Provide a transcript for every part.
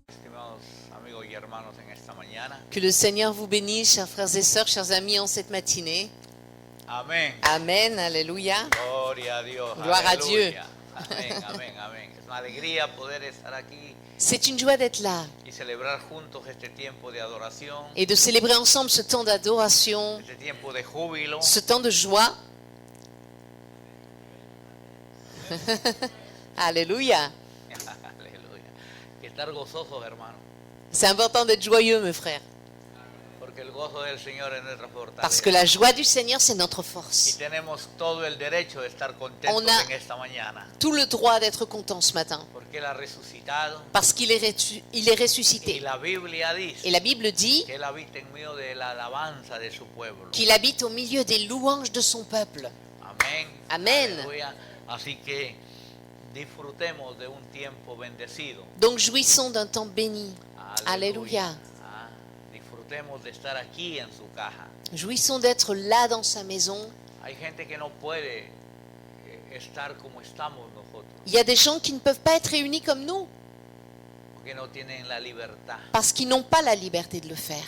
Estimados amigos y hermanos, en esta mañana. Que le Seigneur vous bénisse, chers frères et sœurs, chers amis, en cette matinée. Amén. Amen, alléluia. Gloria a Dios. Gloire à Dieu. Aleluya. Amén, amén, amén. Es una alegría poder estar aquí C'est une joie d'être là y celebrar juntos este tiempo de adoración, et de célébrer ensemble ce temps d'adoration, este tiempo de júbilo. ce temps de joie. Alléluia. Aleluya. Que estar gozosos, hermanos, C'est important d'être joyeux, mes frères, porque el gozo del Señor es nuestra parce que fortaleza. la joie du Seigneur, c'est notre Y force. tenemos todo el derecho de estar contentos On a- en esta mañana, Tout le droit d'être content ce matin, porque Él ha resucitado parce qu'il est, il est y ressuscité. la Biblia Et dice la Bible dit que Él habita en medio de la alabanza de su pueblo. qu'il habite au milieu des louanges de son peuple. Amén. Amén. Aleluya. Así que disfrutemos de un tiempo bendecido. Donc jouissons d'un temps béni. Alléluia. Ah, disfrutemos de estar aquí en su caja. Jouissons d'être là dans sa maison. Hay gente que no puede estar como estamos nosotros, Il y a des gens qui ne peuvent pas être réunis comme nous porque no tienen la libertad. parce qu'ils n'ont pas la liberté de le faire.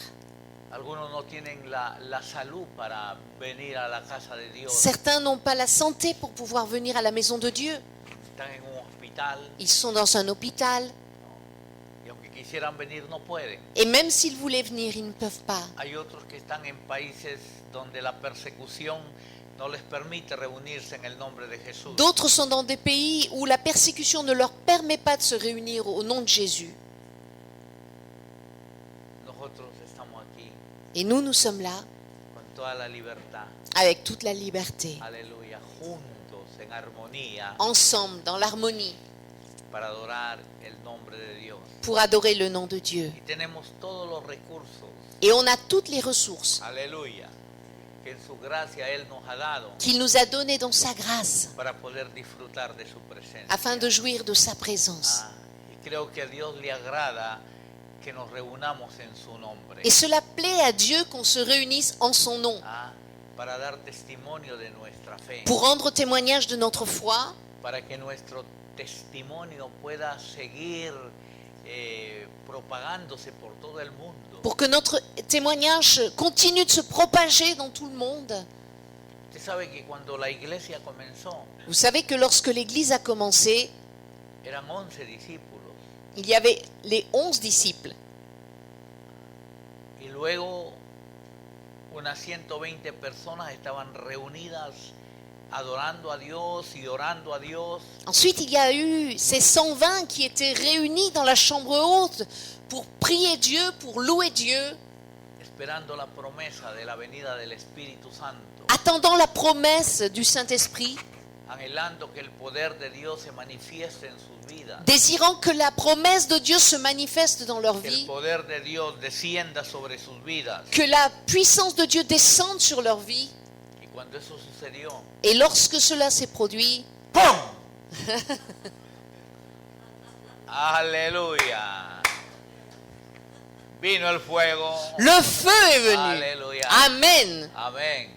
Algunos no tienen la salud para venir a la casa de Dios. Certains n'ont pas la santé pour pouvoir venir à la maison de Dieu. Están en un hospital Ils sont dans un hôpital y aunque quisieran venir no pueden. et même s'ils voulaient venir, ils ne peuvent pas. Hay otros que están en países donde la persecución no les permite reunirse en el nombre de Jesús. D'autres sont dans des pays où la persécution ne leur permet pas de se réunir au nom de Jésus. Nosotros estamos aquí Et nous, nous sommes là con toda la libertad. avec toute la liberté, Aleluya, juntos en armonía ensemble, dans l'harmonie, para adorar el nombre de Dios. pour adorer le nom de Dieu. Y tenemos todos los recursos, Et on a toutes les ressources aleluya, que en su gracia Él nos ha dado qu'il nous a données dans sa grâce para poder disfrutar de su presencia. afin de jouir de sa présence. Ah, y creo que a Dios le agrada que nos reunamos en su nombre. Et cela plaît à Dieu qu'on se réunisse en son nom Ah, para dar testimonio de nuestra fe, pour rendre témoignage de notre foi, para que nuestro testimonio pueda seguir propagándose por todo el mundo. pour que notre témoignage continue de se propager dans tout le monde. Usted sabe que cuando la iglesia comenzó, Vous savez que lorsque l'Église a commencé, eran 11 discípulos. il y avait les 11 disciples. Y luego unas 120 personas estaban reunidas adorando a Dios y orando a Dios. Ensuite, il y a eu ces 120 qui étaient réunis dans la chambre haute pour prier Dieu, pour louer Dieu, Esperando la promesa de la venida del Espíritu Santo, attendant la promesse du Saint-Esprit, anhelando que el poder de Dios se manifieste en sus vidas, désirant que la promesse de Dieu se manifeste dans leur que el vie, poder de Dios descienda sobre sus vidas. que la puissance de Dieu descende sur leur vie. Y cuando eso sucedió, Et lorsque cela s'est produit, ¡pum! Aleluya. Vino el fuego. le feu est venu. Aleluya. Amen. Amén.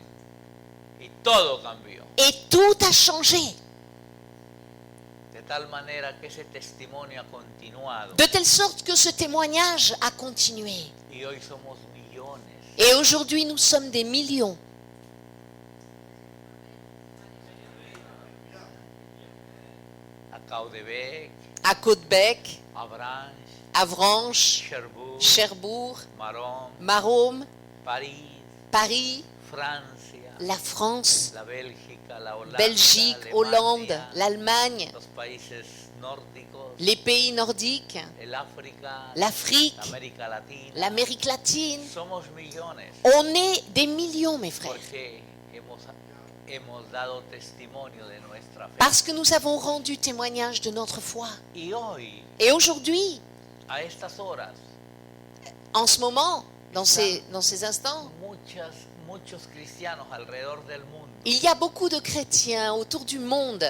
Y todo cambió. Et tout a changé. De tal manera que ese testimonio ha continuado. De telle sorte que ce témoignage a continué. Y hoy somos millones. Et aujourd'hui, nous sommes des millions. A Caudebec, À Côte-Bec, a Branch, Avranches, Cherbourg, Cherbourg, Marón, Marôme, París, Paris, Francia, la France, la Bélgica, la Holanda, Belgique, Alemania, Hollande, l'Allemagne, los países nórdicos, les pays nordiques, el África, l'Afrique, América Latina. l'Amérique latine. Somos millones On est des millions, mes frères, porque hemos dado testimonio de nuestra fe. parce que nous avons rendu témoignage de notre foi. Y hoy, Et aujourd'hui, a estas horas, en ce moment, dans ces instants, muchos cristianos alrededor del mundo il y a beaucoup de chrétiens autour du monde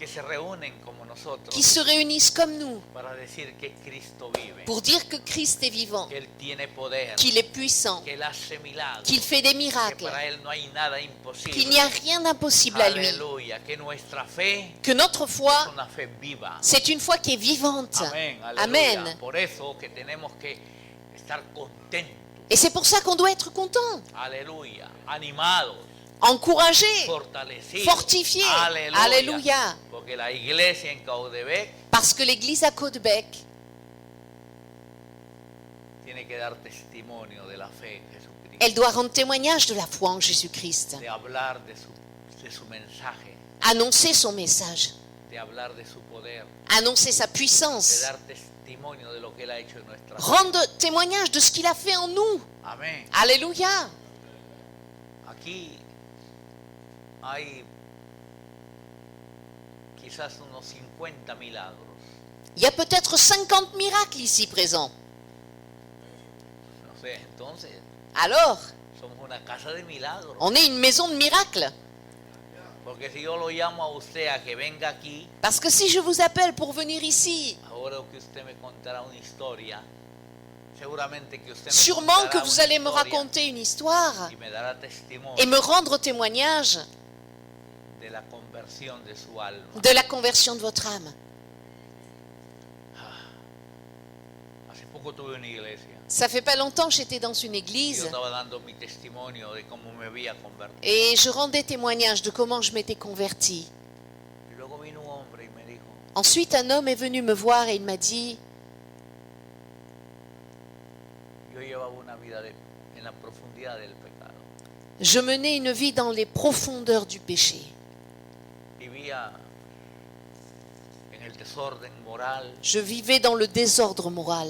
que se reúnen como nosotros qui se réunissent comme nous para decir que Cristo vive, pour dire que Christ est vivant, que Él tiene poder, qu'il est puissant, que Él hace milagros, qu'il fait des que miracles, para Él no hay nada qu'il imposible. n'y a rien d'impossible à lui, Aleluya, que nuestra fe que notre es foi, una fe viva. c'est une foi qui est vivante. Amén, aleluya. Amen. Por eso que tenemos que estar contentos, Et c'est pour ça qu'on doit être content, aleluya, animados, encouragé, fortalecidos, fortifié. aleluya. Alléluia. Porque la iglesia en Caudebec Parce que l'église à Caudebec tiene que dar testimonio de la fe en Jesucristo, elle doit rendre témoignage de la foi en Jésus-Christ, de hablar de su mensaje, annoncer son message, de hablar de su poder, annoncer sa de puissance, dar testimonio de lo que Él ha hecho en nuestra vida. rendre témoignage de ce qu'il a fait en nous. Amén. Alléluia. Aquí hay quizás unos 50 milagros. Il y a peut-être 50 miracles ici présents. No sé, entonces Alors, somos una casa de milagros. on est une maison de miracles. Porque si yo lo llamo a usted a que venga aquí, Parce que si je vous appelle pour venir ici, ahora que usted me contará una historia, seguramente que usted me sûrement que contará vous una allez me historia raconter une histoire y me dará testimonio et me rendre témoignage de la conversión de su alma. de la conversion de votre âme. Hace poco tuve una iglesia. Ça fait pas longtemps que j'étais dans une Yo église estaba dando mi testimonio de cómo me había convertido. et je rendais témoignage de comment je m'étais converti. Y luego vino un hombre y me dijo, Ensuite, un homme est venu me voir et il m'a dit, yo llevaba una vida en la profundidad del pecado. je menais une vie dans les profondeurs du péché. Vivía en el desorden moral Je vivais dans le désordre moral.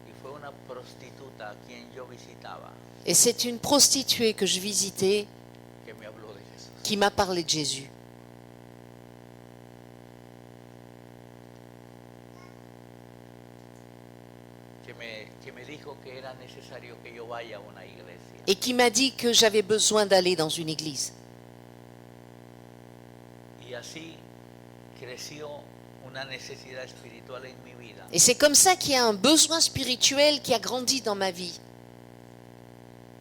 y fue una prostituta a quien yo visitaba Et c'est une prostituée que je visitais que me habló de Jesús. qui m'a parlé de Jésus. Que me dijo que era necesario que yo vaya a una iglesia. Et qui m'a dit que j'avais besoin d'aller dans une église. Y así creció una necesidad espiritual en mi vida. Et c'est comme ça qu'il y a un besoin spirituel qui a grandi dans ma vie.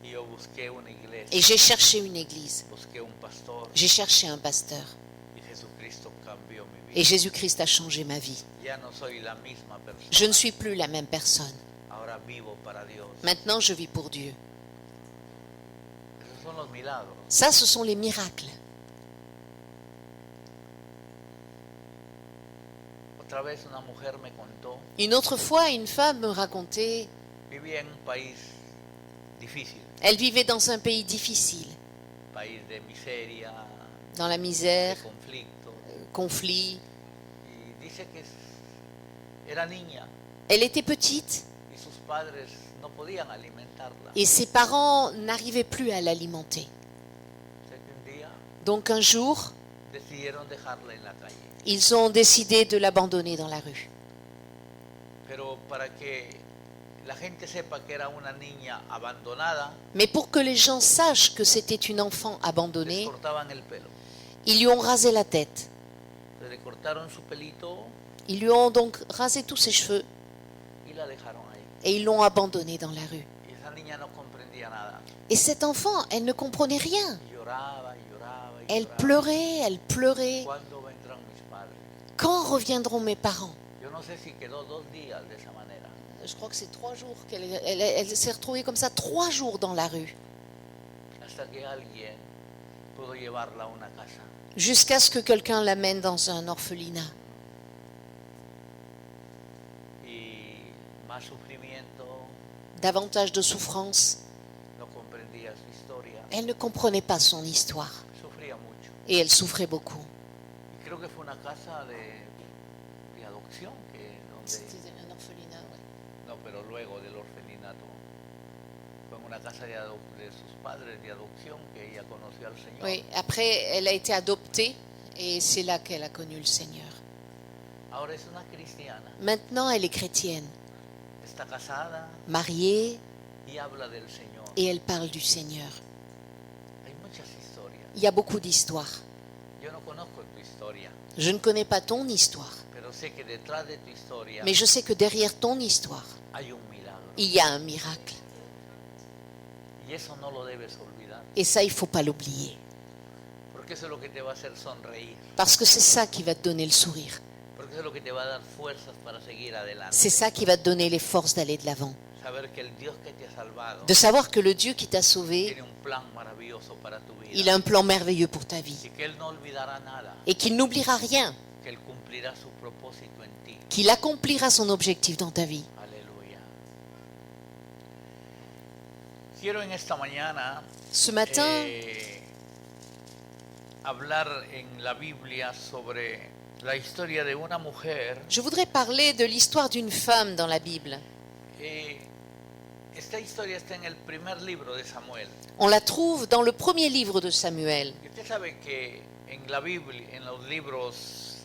Y yo busqué una iglesia, Et j'ai cherché une église. busqué un pastor J'ai cherché un pasteur. y Jesucristo cambió mi Et vida. Jésus-Christ a changé ma vie. Ya no soy la misma persona. Je ne suis plus la même personne. Ahora vivo para Dios. Maintenant, je vis pour Dieu. Esos son los milagros. Ça, ce sont les miracles. Otra vez una mujer me contó, Une autre fois, une femme me racontait, vivía en un país difícil, elle vivait dans un pays difficile, país de miseria, dans la de misère, conflicto. conflit. Y dice que era niña Elle était petite y sus padres no podían alimentarla. et ses parents n'arrivaient plus à l'alimenter. Sé que un día Donc un jour, decidieron dejarla en la calle. ils ont décidé de l'abandonner dans la rue. Pero para que la gente sepa que era una niña abandonada, Mais pour que les gens sachent que c'était une enfant les abandonnée, cortaban el pelo. ils lui ont rasé la tête. Le cortaron su pelito Ils lui ont donc rasé tous ses cheveux y la dejaron ahí. et ils l'ont abandonnée dans la rue. Y esa niña no comprendía nada. Et cette enfant, elle ne comprenait rien. Y lloraba y lloraba y Elle lloraba. pleurait, elle pleurait. ¿Cuándo vendrán mis padres? Quand reviendront mes parents? Yo no sé si quedó 2 días de esa manera. Je crois que c'est 3 jours elle s'est retrouvée comme ça 3 jours dans la rue. Hasta que alguien pudo llevarla a una casa. Jusqu'à ce que quelqu'un l'amène dans un orphelinat. Y más sufrimiento, Davantage de souffrance. no comprendía su historia. Elle ne comprenait pas son histoire. Sufría mucho. Et elle souffrait beaucoup. Y creo que fue una casa de adopción, C'était un orphelinat, ouais. no, pero luego del orfelinato. Fue en una casa de sus padres de adopción que ella conoció al Señor. Oui, après, elle a été adoptée et c'est là qu'elle a connu le Seigneur. Ahora es una cristiana. Maintenant, elle est chrétienne, Está casada mariée, y habla del Señor. et elle parle du Seigneur. Hay muchas historias. Il y a beaucoup d'histoires. Yo no conozco tu historia, Je ne connais pas ton histoire, pero sé que detrás de tu historia mais je sais que derrière ton histoire, hay un milagro. il y a un miracle. Y eso no lo debes olvidar, Et ça, il ne faut pas l'oublier. porque eso es lo que te va a hacer sonreír, Parce que c'est ça qui va te donner le sourire. porque eso es lo que te va a dar fuerzas para seguir adelante. C'est ça qui va te donner les forces d'aller de l'avant. Saber que el Dios que te ha salvado De savoir que le Dieu qui t'a sauvé, tiene un plan maravilloso para tu vida. il a un plan merveilleux pour ta vie. Y que Él no olvidará nada, Et qu'il n'oubliera rien, que Él cumplirá su propósito en ti. qu'il accomplira son objectif dans ta vie. Aleluya. Quiero en esta mañana Ce matin, hablar en la Biblia sobre la historia de una mujer. je voudrais parler de l'histoire d'une femme dans la Bible. Esta historia está en el primer libro de Samuel. On la trouve dans le premier livre de Samuel. Y usted sabe que en la Biblia, en los libros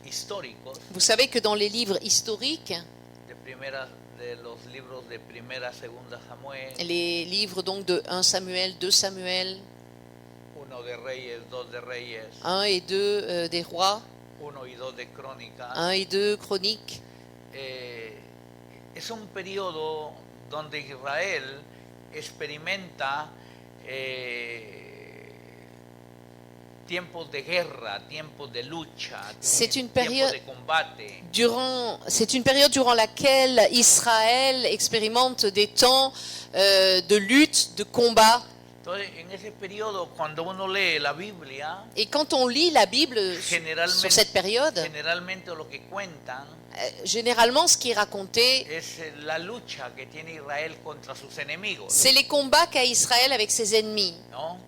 históricos, Vous savez que dans les livres historiques, de los libros de Primera, Segunda Samuel, les livres donc de 1 Samuel, 2 Samuel, 1 de Reyes, 2 de Reyes, 1 et 2 des rois, 1 y 2 de Crónicas, 1 et 2 chroniques, es un periodo donde Israel experimenta tiempos de guerra, tiempos de lucha, C'est une tiempos période- de combate. C'est une période durant laquelle Israël expérimente des temps de lutte, de combat. Entonces, en ese periodo, cuando uno lee la Biblia, Et quand on lit la Bible sur cette période, generalmente lo que cuentan généralement ce qui est raconté, es la lucha que tiene Israel contra sus enemigos, c'est les combats qu'a Israël avec ses ennemis. ¿no?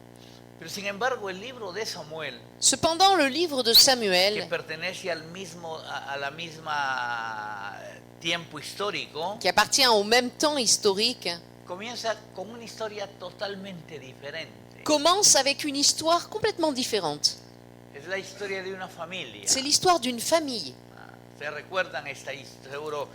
Pero sin embargo, el libro de Samuel, Cependant, le livre de que Samuel, pertenece a la misma tiempo histórico, qui appartient au même temps historique, comienza con una historia totalmente diferente. commence avec une histoire complètement différente. Es la historia de una familia. C'est l'histoire d'une famille. ¿Se recuerdan esta historia? Seguro,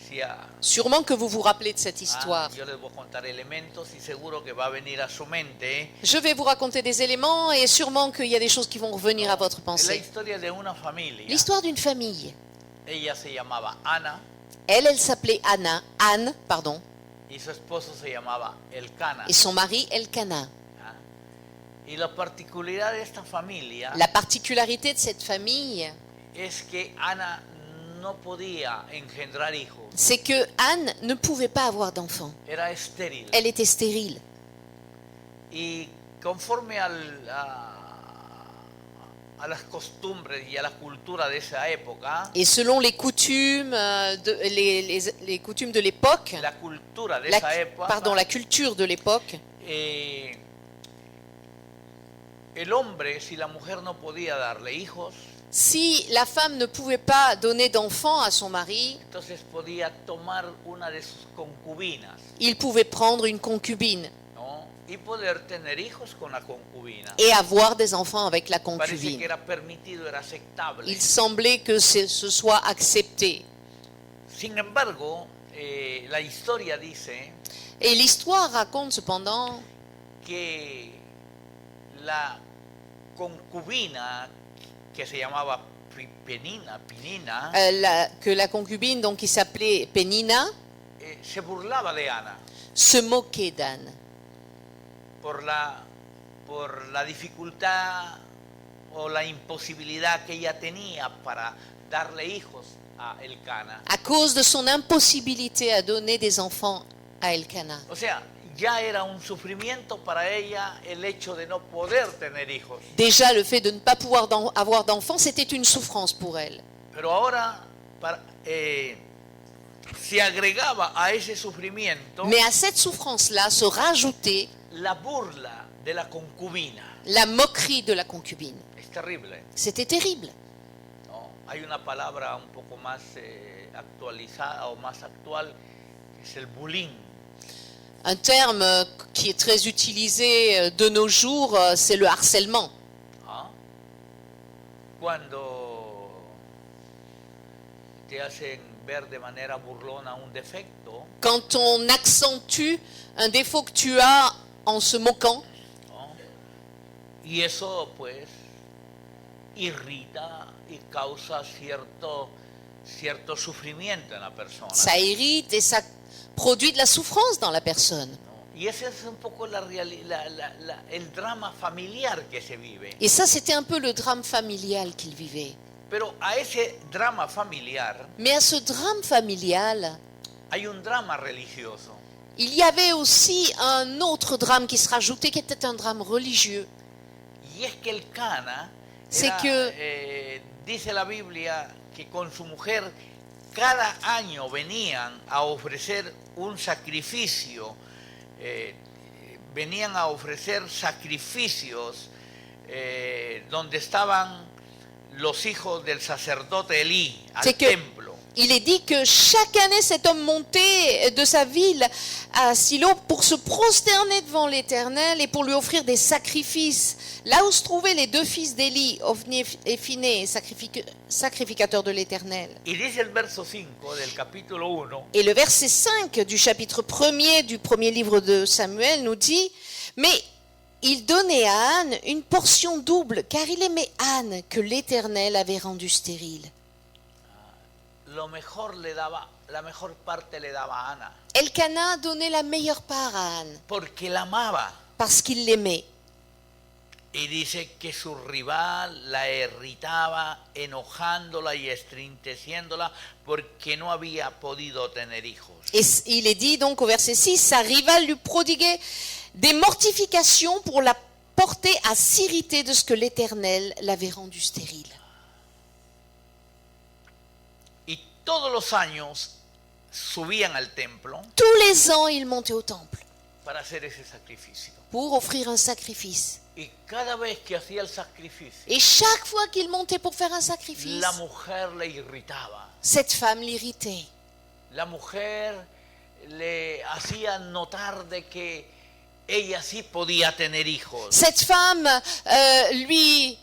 si Sûrement que vous vous rappelez de cette histoire. yo les voy a contar elementos y seguro que va a venir a su mente. Je vais vous raconter des éléments et sûrement qu'il y a des choses qui vont revenir à votre Es la pensée. historia de una familia. L'histoire d'une famille. Ella se llamaba Ana Elle s'appelait Anne, pardon, y su esposo se llamaba Elcana. et son mari Elkana. Y la particularidad de esta familia La particularité de cette famille, es que Ana no podía engendrar hijos. c'est que Anne ne pouvait pas avoir d'enfants. Era estéril. Elle était stérile. Y conforme a las costumbres y a la cultura de esa época, Et selon les coutumes les coutumes de l'époque, la cultura de esa época, la culture de l'époque, el hombre, si la mujer no podía darle hijos, si la femme ne pouvait pas donner d'enfants à son mari, entonces podía tomar una de sus concubinas, il pouvait prendre une concubine ¿no? Y poder tener hijos con la concubina. et avoir des enfants avec la Parece que concubine. era permitido, era aceptable. Il semblait que ce soit accepté. Sin embargo, la historia dice Et l'histoire raconte cependant que la concubina, que se llamaba Penina, que la concubine, donc qui s'appelait Pénina, se burlaba de Ana se moquait d'Anne por la dificultad o la imposibilidad que ella tenía para darle hijos a Elcana. à cause de son impossibilité à donner des enfants à Elkana. O sea, ya era un sufrimiento para ella el hecho de no poder tener hijos. Déjà, le fait de ne pas pouvoir avoir d'enfants, c'était une souffrance pour elle. Pero ahora se agregaba a ese sufrimiento Mais à cette souffrance-là se rajoutait la burla de la concubina. la moquerie de la concubine. Es terrible, C'était terrible. ¿no? Hay una palabra un poco más actualizada o más actual, que es el bullying. Un terme qui est très utilisé de nos jours, c'est le harcèlement. ¿Ah? Cuando te hacen ver de manera burlona un defecto, Quand on accentue un défaut que tu as en se moquant, ¿no? Y eso pues irrita y causa cierto sufrimiento en la persona. Ça irrite et ça produit de la souffrance dans la personne. ¿No? Y ese es un poco el drama familiar que se vive. Et ça, c'était un peu le drame familial qu'il vivait. Pero a ese drama familiar Mais à ce drame familial, hay un drama religioso. il y avait aussi un autre drame qui se rajoutait, qui était un drame religieux. Y es que el Cana, C'est dice la Biblia, que con su mujer cada año venían a ofrecer un sacrificio, venían a ofrecer sacrificios donde estaban los hijos del sacerdote Elí al C'est que templo. il est dit que chaque année, cet homme montait de sa ville à Silo pour se prosterner devant l'Éternel et pour lui offrir des sacrifices. Là où se trouvaient les deux fils d'Élie, Ophni et Phinées, sacrificateurs de l'Éternel. Y dice el verso 5 del capítulo 1, Et le verset 5 du chapitre 1er du premier livre de Samuel nous dit « Mais il donnait à Anne une portion double, car il aimait Anne que l'Éternel avait rendue stérile. » la mejor parte le daba a Ana, Elkana donnait la meilleure part à Anne, porque la amaba. parce qu'il l'aimait. Y dice que su rival la irritaba, enojándola y estrinteciéndola porque no había podido tener hijos. Et il est dit donc au verset 6, sa rivale lui prodiguait des mortifications pour la porter à s'irriter de ce que l'Éternel l'avait rendue stérile. Y todos los años subían al templo Tous les ans, il montait au temple para hacer ese sacrificio. pour offrir un sacrifice. Y cada vez que hacía el sacrificio, Et chaque fois qu'il montait pour faire un sacrifice, la mujer le irritaba. cette femme l'irritait. La mujer le hacía notar de que ella sí podía tener hijos. Cette femme lui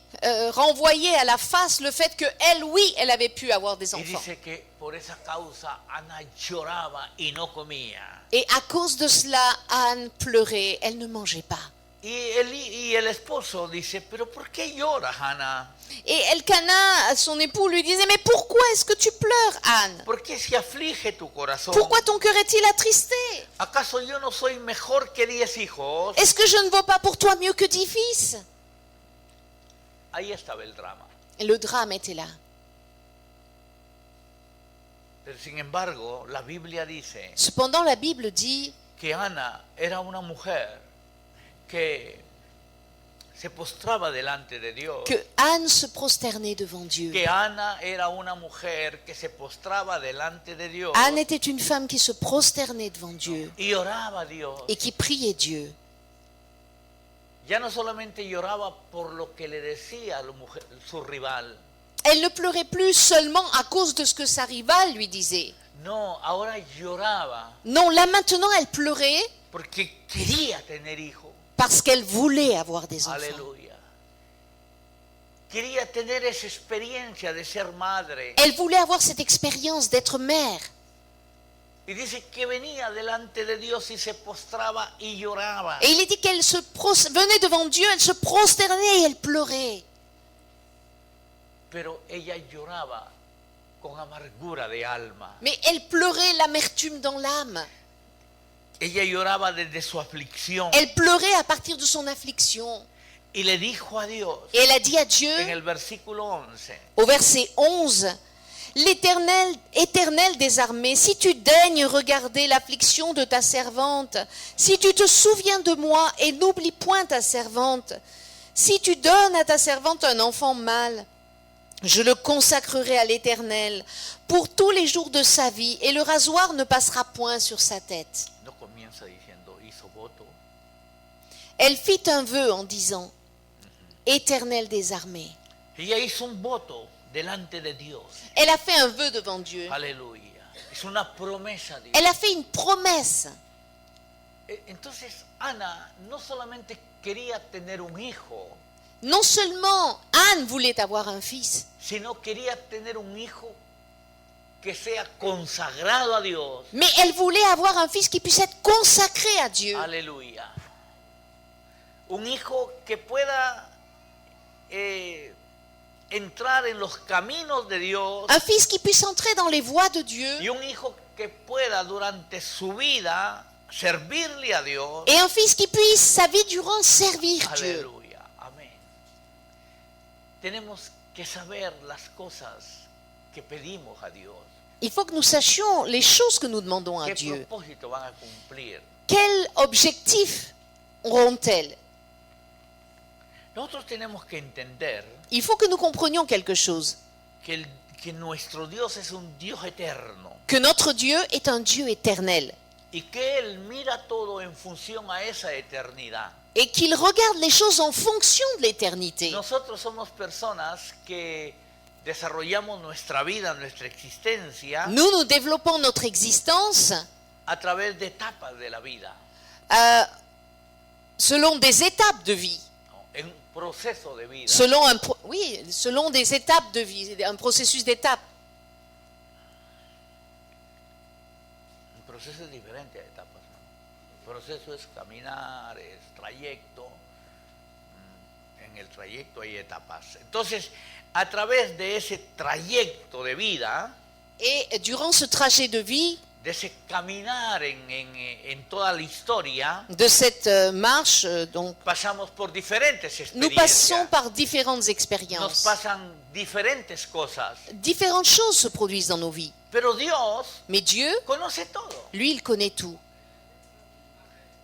renvoyait à la face le fait que elle, oui, elle avait pu avoir des Y enfants. dice que por esa causa Ana lloraba y no comía. Et à cause de cela, Anne pleurait, elle ne mangeait pas. Y el esposo dice, pero ¿por qué lloras, Ana? Et Elkana, son époux, lui disait, mais pourquoi est-ce que tu pleures, Anne? ¿Por qué se aflige tu corazón? Pourquoi ton cœur est-il attristé? ¿Acaso yo no soy mejor que 10 hijos? Est-ce que je ne vaux pas pour toi mieux que 10 fils? Ahí estaba el drama. Et le drame était là. Pero sin embargo, la Biblia dice Cependant, la Bible dit que Ana era una mujer que se postraba delante de Dios. que Anne se prosternait devant Dieu. Que Ana era una mujer que se postraba delante de Dios Anne était une femme qui se prosternait devant Dieu y oraba a Dios. et qui priait Dieu. Ya no solamente lloraba por lo que le decía su rival. Elle ne pleurait plus seulement à cause de ce que sa rivale lui disait. No, ahora lloraba Non, là maintenant, elle pleurait porque quería tener hijos. parce qu'elle voulait avoir des enfants. Aleluya. Quería tener esa experiencia de ser madre. Elle voulait avoir cette expérience d'être mère. Y dice que venía delante de Dios y se postraba y lloraba. Et il est dit qu'elle venait devant Dieu, elle se prosternait et elle pleurait. Pero ella lloraba con amargura de alma. Mais elle pleurait l'amertume dans l'âme. Ella lloraba desde su aflicción. Elle pleurait à partir de son affliction. Y le dijo a Dios Et elle a dit à Dieu, en el versículo 11, au verset 11, l'Éternel, Éternel des armées, si tu daignes regarder l'affliction de ta servante, si tu te souviens de moi et n'oublie point ta servante, si tu donnes à ta servante un enfant mâle, je le consacrerai à l'Éternel pour tous les jours de sa vie, et le rasoir ne passera point sur sa tête. no comienza diciendo, hizo voto. Elle fit un vœu en disant, Éternel des armées. Ella hizo un voto delante de Dios. Elle a fait un vœu devant Dieu. Aleluya. Es una promesa de Dios. Elle a fait une promesse. Entonces Ana no solamente quería tener un hijo, Non seulement Anne voulait avoir un fils, sino quería tener un hijo que sea consagrado a Dios. mais elle voulait avoir un fils qui puisse être consacré à Dieu. Aleluya. Un hijo que pueda entrar en los caminos de Dios Un fils qui puisse entrer dans les voies de Dieu. y un hijo que pueda durante su vida servirle a Dios. Et un fils qui puisse, sa vie durant, servir Dieu. Aleluya, amén. Tenemos que saber las cosas que pedimos a Dios. Il faut que nous sachions les choses que nous demandons à ¿Qué Dieu. propósito van a cumplir? Quel objectif auront-elles? Nosotros tenemos que entender Il faut que nous comprenions quelque chose. que nuestro Dios es un Dios eterno Que notre Dieu est un Dieu éternel. y que Él mira todo en función a esa eternidad. Et qu'il regarde les choses en fonction de l'éternité. Nosotros somos personas que desarrollamos nuestra vida, nuestra existencia Nous développons notre existence a través de etapas de la vida, selon des étapes de vie. ¿no? En un proceso de vida. Selon des étapes de vie, un processus d'étapes. Un proceso es diferente a etapas. ¿No? El proceso es caminar, es trayecto. En el trayecto hay etapas. Entonces, a través de ese trayecto de vida, Et durant ce trajet de vie, de ese caminar en toda la historia, de cette marche, donc, pasamos por diferentes nous passons experiencias. par différentes Nos expériences. pasan diferentes cosas. Différentes choses se produisent dans nos vies. Pero Dios Mais Dieu, conoce todo. lui, il connaît tout.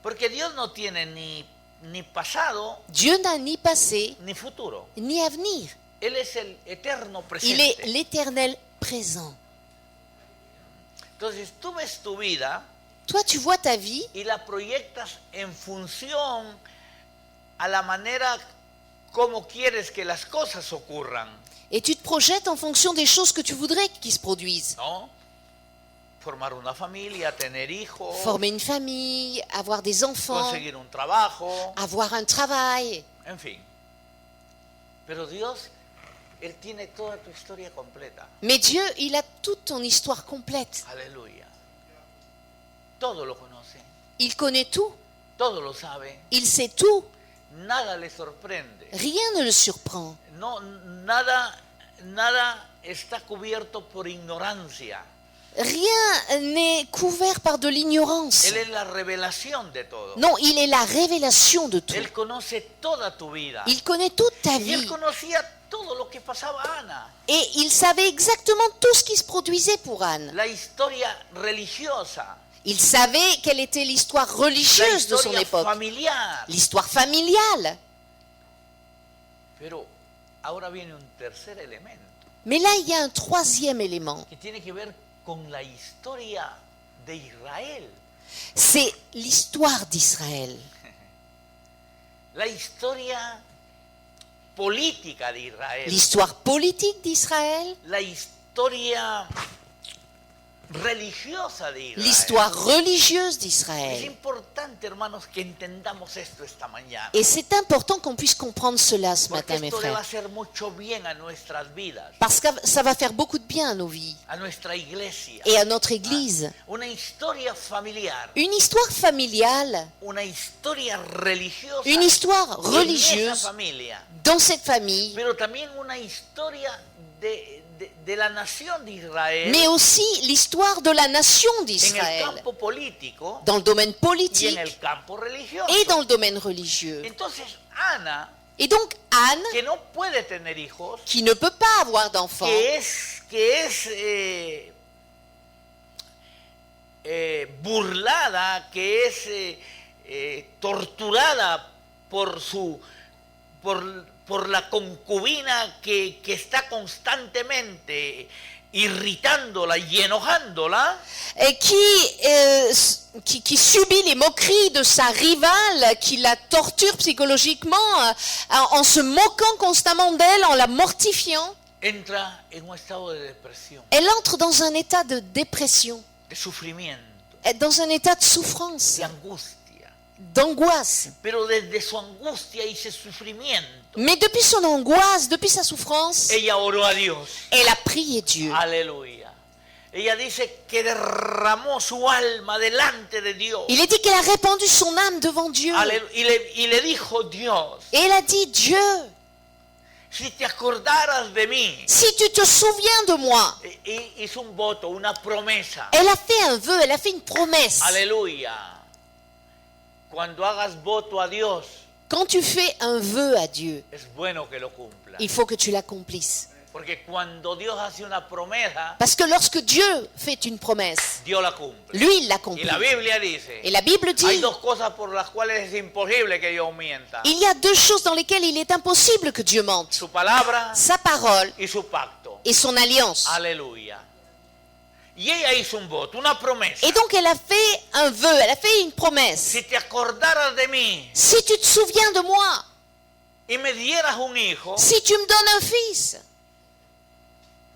Porque Dios no tiene ni pasado Dieu n'a ni passé, ni futuro. ni avenir. Él es el eterno Il est presente. l'éternel présent. Entonces tú ves tu vida Toi, tu vois ta vie y la proyectas en función a la manera como quieres que las cosas ocurran, et tu te projettes en fonction des choses que tu voudrais qu'ils se produisent. ¿no? Formar una familia, tener hijos, Former une famille, avoir des enfants, conseguir un trabajo, avoir un travail. en fin. Pero Dios, Él tiene toda tu historia completa. Mais Dieu, il a toute ton histoire complète. Aleluya. Todo lo conoce, Il connaît tout, todo lo sabe, il sait tout. nada le sorprende. Rien ne le surprend. No, nada está cubierto por ignorancia. Rien n'est couvert par de l'ignorance. Él es la revelación de todo. Non, il est la révélation de tout. Él conoce toda tu vida. Il connaît toute ta Y él vie. conocía todo lo que pasaba a Ana. Et il savait exactement tout ce qui se produisait pour Anne. La historia religiosa, Il savait quelle était l'histoire la religieuse de son historia époque. familiar. L'histoire familiale. Pero ahora viene un tercer elemento Mais là, il y a un troisième élément. que tiene que ver con la historia de Israel. C'est l'histoire d'Israël. La historia política de Israel. L'histoire politique d'Israël. La historia religiosa de Israel. L'histoire religieuse Es d'Israël. importante, hermanos, que entendamos esto esta mañana. Et c'est important qu'on puisse comprendre cela ce Porque matin, mes esto le va a frères. hacer mucho bien a nuestras vidas, Parce que ça va faire beaucoup de bien à nos vies a nuestra iglesia. et à notre Église. Una historia familiar, Une histoire familiale, una historia religiosa une histoire en esa religieuse familia, dans cette famille, pero también una historia de la nación de Israel mais aussi l'histoire de la nation en el d'Israël, campo político dans le domaine y en politique el campo religioso. et dans le domaine religieux. Entonces, Ana, Et donc Anne, que no puede tener hijos, qui ne peut pas avoir d'enfants, que es burlada, que es torturada por la concubina que está constantemente irritándola y enojándola, et qui subit les moqueries de sa rivale, qui la torture psychologiquement en se moquant constamment d'elle, en la mortifiant. entra en un estado de depresión, Elle entre dans un état de dépression, de sufrimiento, dans un état de souffrance, de angustia. d'angoisse. Pero desde su angustia y ese sufrimiento, Mais depuis son angoisse, depuis sa souffrance, ella oró a Dios. elle a prié Dieu. Aleluya. Ella dice que derramó su alma delante de Dios. Il est dit qu'elle a répandu son âme devant Dieu. Y le dijo Dios, Et elle a dit, Dieu, si te acordaras de mí. si tu te souviens de moi. Hizo un voto, una promesa. Elle a fait un vœu, elle a fait une promesse. Aleluya. Cuando hagas voto a Dios, Quand tu fais un vœu à Dieu, es bueno que lo cumpla. il faut que tu l'accomplisses. Porque cuando Dios hace una promesa, Parce que lorsque Dieu fait une promesse, Dios la cumple. lui, il Y l'accomplit. la Biblia dice, Et la Bible hay dit, dos cosas por las cuales es imposible que Dios mienta. il y a deux choses dans lesquelles il est impossible que Dieu mente. Su palabra Sa parole y su pacto. et son alliance. Aleluya. Y ella hizo un voto, una promesa. Et donc elle a fait un vœu, elle a fait une promesse. Si te acordaras de mí Si tu te souviens de moi, y me dieras un hijo, si tu me donnes un fils,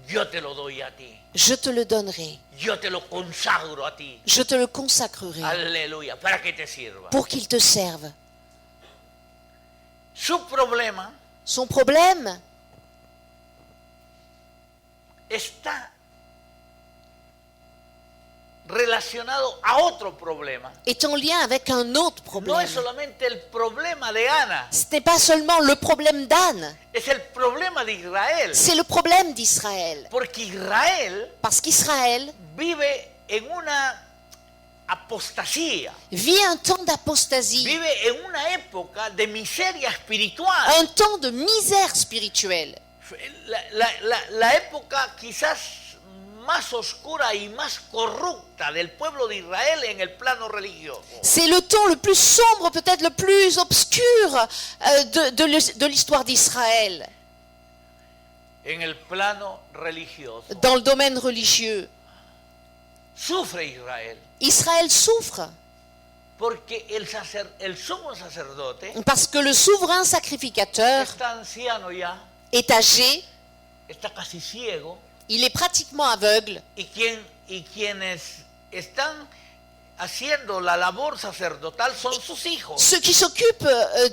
yo te lo doy a ti. je te le donnerai. Yo te lo consagro a ti. Je te le consacrerai Aleluya. Para que te sirva. pour qu'il te serve. Su problema Son problème está relacionado a otro problema. est en lien avec un autre No problème. es solamente el problema de Ana, Ce n'est pas seulement le problème d'Anne, es el problema de Israel. c'est le problème d'Israël. Porque Israel Parce qu'Israël vive en una apostasía, vit un temps d'apostasie, vive en una época de miseria espiritual. un temps de misère spirituelle. La época quizás más oscura y más corrupta del pueblo de Israel en el plano religioso. C'est le temps le plus sombre, peut-être le plus obscur de l'histoire d'Israël, En el plano religioso. dans le domaine religieux. Sufre Israel Israël souffre porque el sumo sacerdote parce que le souverain sacrificateur está anciano ya, est âgé, está casi ciego, il est pratiquement aveugle. y quienes están haciendo la labor sacerdotal son sus hijos. Ceux qui s'occupent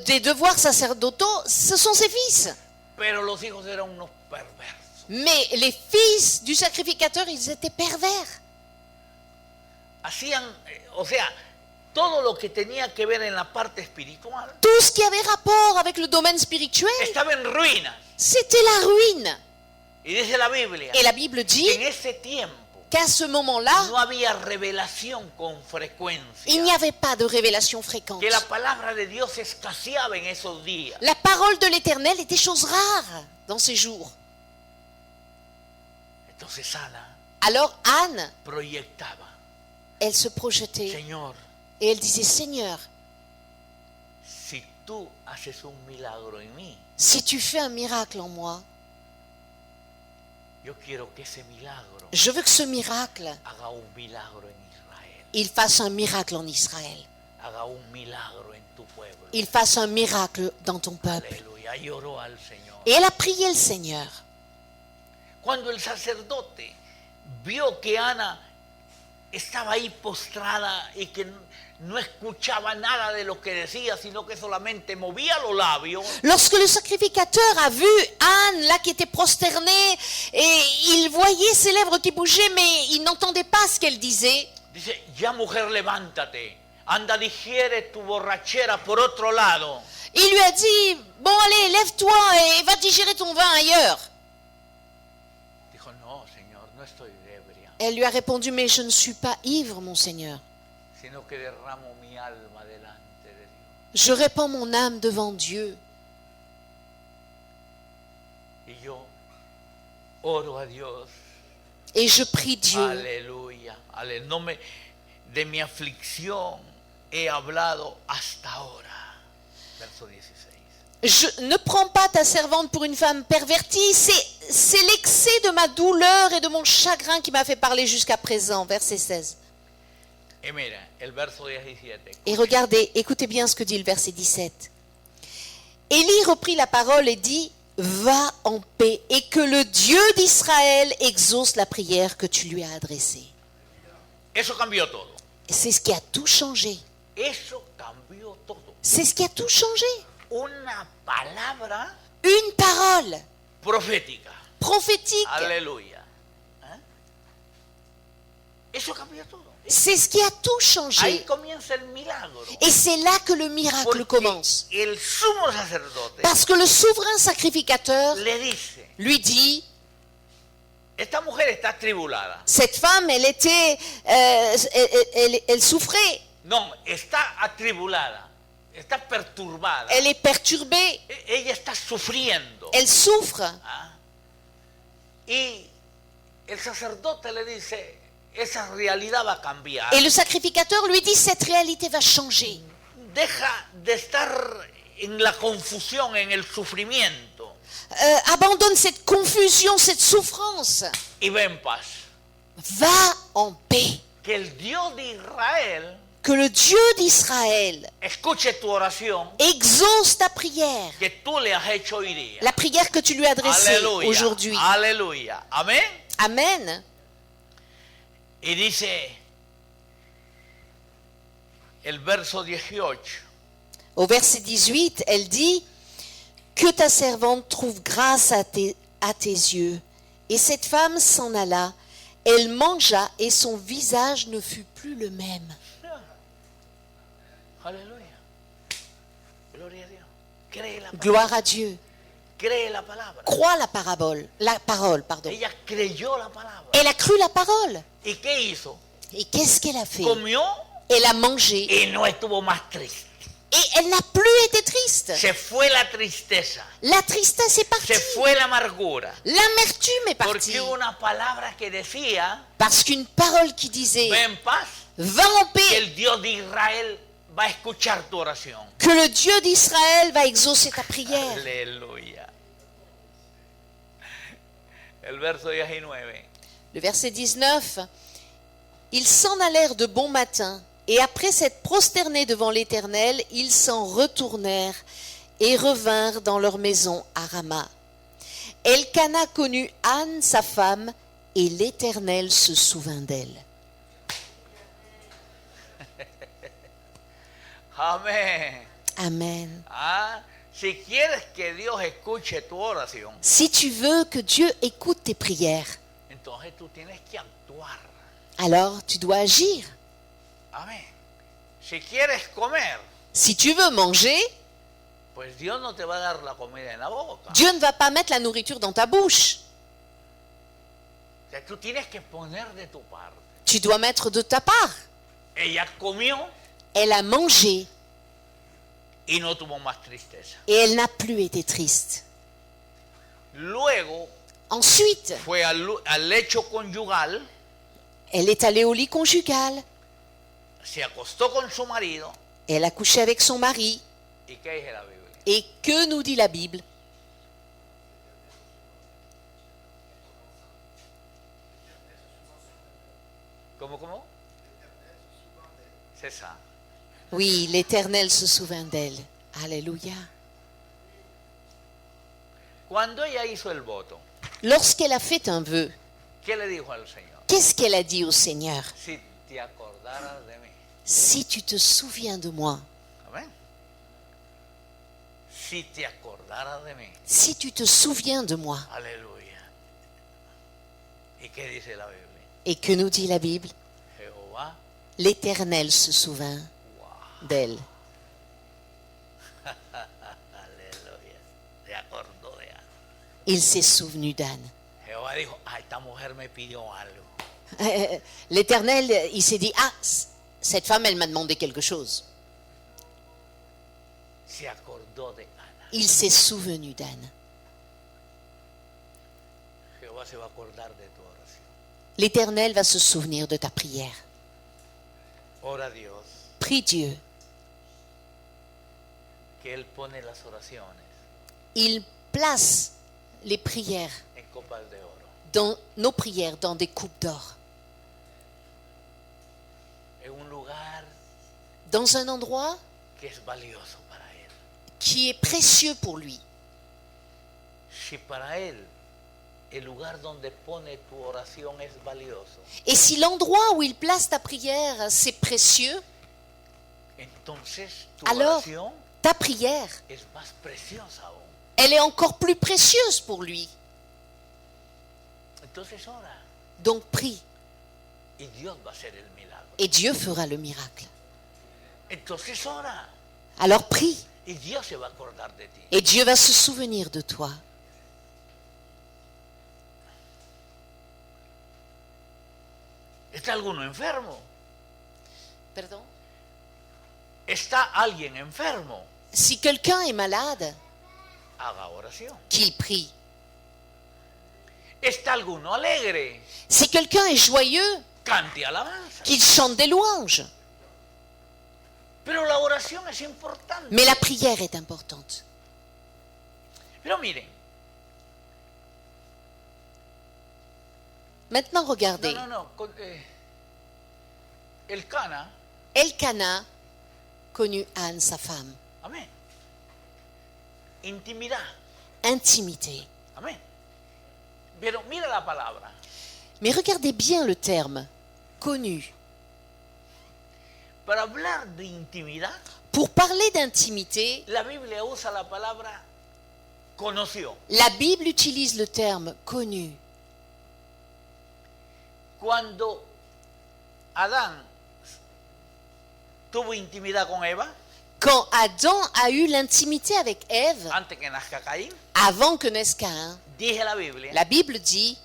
des devoirs sacerdotaux, ce sont ses fils. Pero los hijos eran unos perversos. Mais les fils du sacrificateur, ils étaient pervers. Hacían, o sea, todo lo que tenía que ver en la parte espiritual Tout ce qui avait rapport avec le domaine spirituel, estaba en ruinas. c'était la ruine. Y dice la Biblia Et la Bible dit que en ese tiempo qu'à ce moment-là, no había revelación con frecuencia. il n'y avait pas de révélation fréquente. Que la palabra de Dios escaseaba en esos días. La parole de l'Éternel était chose rare dans ces jours. Entonces Ana Alors Anne, proyectaba, elle se projetait Señor, et elle disait, Seigneur, si tú haces un milagro en mí, si tu fais un miracle en moi, yo quiero que ese milagro je veux que ce miracle, haga un milagro en Israel, il fasse un miracle en Israël. haga un milagro en tu pueblo. Il fasse un miracle dans ton peuple. Aleluya, lloró al Señor. Et elle a prié le Seigneur. Cuando el sacerdote vio que Ana estaba ahí postrada y que no escuchaba nada de lo que decía, sino que solamente movía los labios, Lorsque le sacrificateur a vu Anne, là, qui était prosternée, et il voyait ses lèvres qui bougeaient, mais il n'entendait pas ce qu'elle disait, dice, ya mujer, levántate, anda, digiere tu borrachera por otro lado. il lui a dit, bon allez, lève-toi et va digérer ton vin ailleurs. Dijo, no, Señor, no estoy ebria, Elle lui a répondu, mais je ne suis pas ivre, mon Seigneur. sino que derramo mi alma delante de Dios. Je répands mon âme devant Dieu. Y yo oro a Dios. Et je prie Dieu. Aleluya. De mi aflicción he hablado hasta ahora. Verso 16. Je ne prends pas ta servante pour une femme pervertie, c'est l'excès de ma douleur et de mon chagrin qui m'a fait parler jusqu'à présent. Verset 16. Y mira, el verso 17. Et regardez, écoutez bien ce que dit le verset 17. Élie reprit la parole et dit, va en paix et que le Dieu d'Israël exauce la prière que tu lui as adressée. Eso cambió todo. Et c'est ce qui a tout changé. Eso cambió todo. C'est ce qui a tout changé. Una palabra Une parole profética. prophétique. Aleluya. ¿Eh? Eso cambió todo. C'est ce qui a tout Ahí changé. comienza el milagro. Et c'est là que le miracle Porque commence. el sumo sacerdote Parce que le souverain sacrificateur le dice, lui dit, esta mujer está atribulada. cette femme, elle souffrait, No, está atribulada, está perturbada. elle est perturbée, Ella está sufriendo. elle souffre. ¿Ah? Y el sacerdote le dice, esa realidad va a cambiar. Et le sacrificateur lui dit, cette réalité va changer. Deja de estar en la confusión, en el sufrimiento, Abandonne cette confusion, cette souffrance. y ve en paz. Va en paix. Que el Dios de Israel Que le Dieu d'Israël escuche tu oración exauce ta prière. que tú le has hecho hoy día. La prière que tu lui as adressée Aleluya, aujourd'hui. aleluya, amén. Amen. Y dice el verso 18, Au verset 18, elle dit, que ta servante trouve grâce à tes yeux. Et cette femme s'en alla, elle mangea et son visage ne fut plus le même. aleluya, gloria a Dios. Cree la palabra, Gloire à Dieu. cree la palabra. Crois la parole, pardon. Ella creyó la palabra. Elle a cru la parole. ¿Y qué hizo? Et qu'est-ce qu'elle a fait? Comió Elle a mangé y no estuvo más triste. et elle n'a plus été triste. Se fue la tristeza, La tristesse est partie. se fue la amargura. L'amertume est partie. Porque hubo una palabra que decía, Parce qu'une parole qui disait, ve en paz, va en que paix, el Dios de Israel va a escuchar tu oración. que le Dieu d'Israël va exaucer ta prière. Aleluya. El verso 19. Le verset 19, ils s'en allèrent de bon matin, et après s'être prosternés devant l'Éternel, ils s'en retournèrent et revinrent dans leur maison à Rama. Elkana connut Anne, sa femme, et l'Éternel se souvint d'elle. Amén. Amen. Ah, si quieres que Dios escuche tu oración, Si tu veux que Dieu écoute tes prières, entonces tú tienes que actuar. alors tu dois agir. Amén. Si quieres comer, Si tu veux manger, pues Dios no te va a dar la comida en la boca. Dieu ne va pas mettre la nourriture dans ta bouche. O sea, tú tienes que poner de tu parte. Tu dois mettre de ta part. Ella comió Elle a mangé y no tuvo más tristeza. et elle n'a plus été triste. Luego Ensuite, fue al lecho conyugal, elle est allée au lit conjugal. se acostó con su marido. Elle a couché avec son mari. ¿Y qué dice la Biblia? Et que nous dit la Bible? ¿Cómo? C'est ça. Oui, l'Éternel se souvint d'elle. Alléluia. Cuando ella hizo el voto, Lorsqu'elle a fait un vœu, ¿qué le dijo al Señor? qu'est-ce qu'elle a dit au Seigneur? Si te acordaras de mí. Si tu te souviens de moi, Amén. Si te acordaras de mí. si tu te souviens de moi, Aleluya. ¿Y qué dice la Biblia? et que nous dit la Bible? Jehová. L'Éternel se souvint d'elle. Aleluya. Se acordó de algo. Il s'est souvenu d'Anne. Jehová dijo, esta mujer me pidió algo. L'Éternel, il s'est dit, ah, cette femme, elle m'a demandé quelque chose. Se acordó de Ana. Il s'est souvenu d'Anne. Jehová se va a acordar de tu oración. L'Éternel va se souvenir de ta prière. Ora a Dios Prie Dieu. que Él pone las oraciones Il place les prières, en copas de oro. dans nos prières, dans des coupes d'or. En un lugar Dans un endroit que es valioso para Él. qui est précieux pour lui. Si para Él el lugar donde pone tu oración es valioso, Et si l'endroit où il place ta prière, c'est précieux, entonces tu alors oración ta prière, es más preciosa aún. elle est encore plus précieuse pour lui. Entonces ora Donc prie. y Dios va a hacer el milagro. et Dieu fera le miracle. Entonces ora Alors prie y Dios se va a acordar de ti. et Dieu va se souvenir de toi. ¿Está alguno enfermo? Pardon? ¿Está alguien enfermo? Si quelqu'un est malade, Haga oración. qu'il prie. ¿Está alguno alegre? Si quelqu'un est joyeux, Cante alabanza. qu'il chante des louanges. Pero la oración es importante. Mais la prière est importante. Pero miren, Maintenant, regardez. El Cana, Elkana connut Anne, sa femme. amén. Intimidad, Intimité. amén. Pero mira la palabra. Mais regardez bien le terme. Connu. Para hablar de intimidad, Pour parler d'intimité, la Biblia usa la palabra conoció. la Bible utilise le terme connu. Cuando Adán tuvo intimidad con Eva, Quand Adam a eu l'intimité avec Ève, antes que nazca Caín, avant que naisse Caïn, dice la Biblia, la Bible dit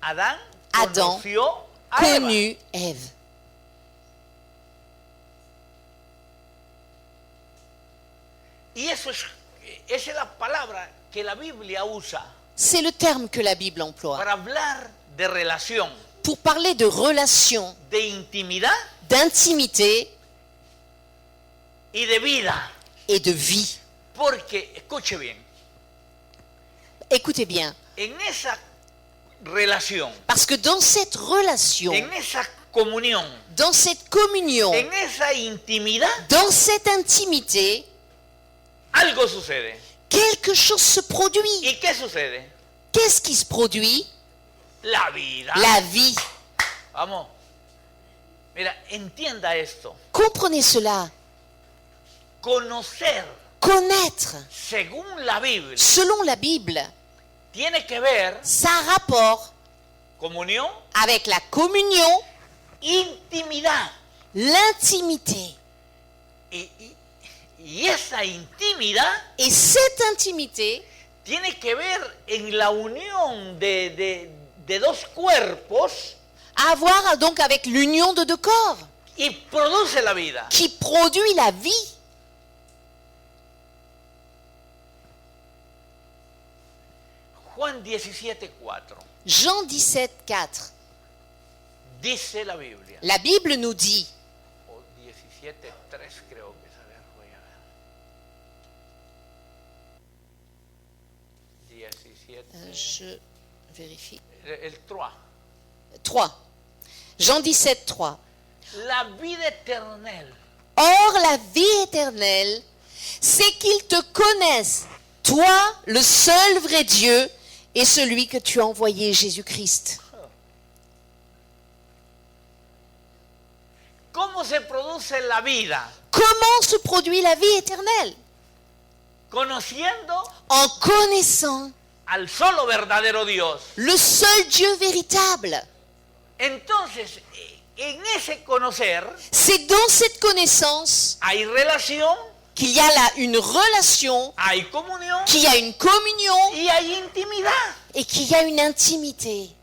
Adán Adam conoció a Eva. connu Ève. Y esa es la palabra que la Biblia usa C'est le terme que la Bible emploie para hablar de relación, pour parler de relation, de intimidad d'intimité y de vida. et de vie. Porque, escuche bien, Écoutez bien, en esa relación, parce que dans cette relation, en esa comunión, dans cette communion, en esa intimidad, dans cette intimité, algo sucede. quelque chose se produit. ¿Y qué sucede? Qu'est-ce qui se produit? La vida. La vie. Vamos. Mira, entienda esto. Comprenez cela. Conocer, Connaître, según la Biblia, selon la Bible, tiene que ver ça a rapport comunión, avec la communion, intimidad. l'intimité. Y esa intimidad Et cette intimité tiene que ver en la unión de dos cuerpos a à voir donc avec l'union de deux corps y produce la vida. qui produit la vie. Juan 17:4 Jean 17, 4. dice la Biblia. La Bible nous dit, O 17:3 creo que es. A ver, voy a ver. 17. je vérifie, El 3. 3. Jean 17, 3. La vida éternelle. Or, la vie éternelle, c'est qu'ils te connaissent, toi, le seul vrai Dieu, et celui que tu as envoyé, Jésus-Christ. ¿Cómo se produce la vida? Comment se produit la vie éternelle? Conociendo En connaissant al solo verdadero Dios. le seul Dieu véritable. Entonces, en ese conocer C'est dans cette connaissance hay relación, qu'il y a là une relation, hay comunión qu'il y a une communion y hay intimidad. et qu'il y a une intimité.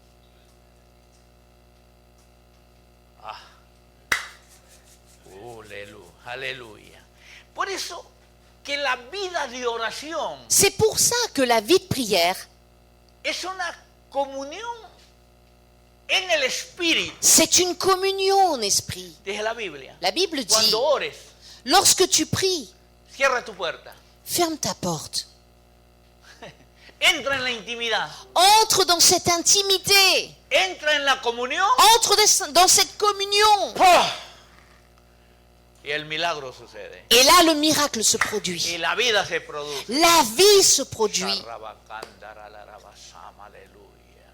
Aleluya. Por eso que la vida de oración C'est pour ça que la vie de prière, es una comunión en el espíritu. c'est une communion en esprit. Dice la Biblia. La Bible dit, Cuando ores, lorsque tu pries, cierra tu puerta. ferme ta porte. Entra en la intimidad. Entre dans cette intimité. Entra en la comunión. Entre dans cette communion. ¡Pah! Y el milagro sucede. Et là, le miracle se Y produit. la vida se produce. La vie se produit. Aleluya.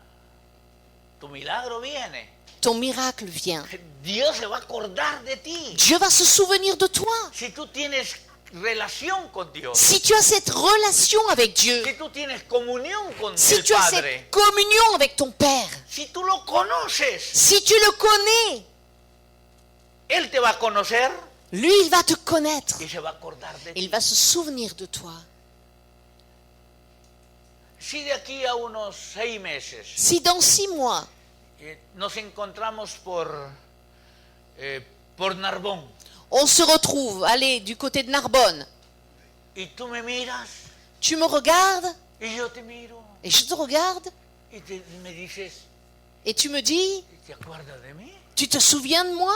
Tu milagro viene. Ton miracle vient. Dios se va a acordar de ti. Dieu va se souvenir de toi. Si tú tienes relación con Dios. Si tu as cette relation avec Dieu, Si tú tienes comunión con si el tu as Padre. cette communion avec ton Père, Si tú lo conoces, Si tu le connais, Él te va a conocer lui, il va te connaître. y se va a acordar de ti. Il va se souvenir de toi. Si de aquí a unos 6 meses Si dans 6 mois, nos encontramos por Narbón on se retrouve, allez, du côté de Narbonne, y tú me miras tu me regardes y yo te miro et je te regarde y me dices, et tu me dis, ¿te acuerdas de mí? tu te souviens de moi?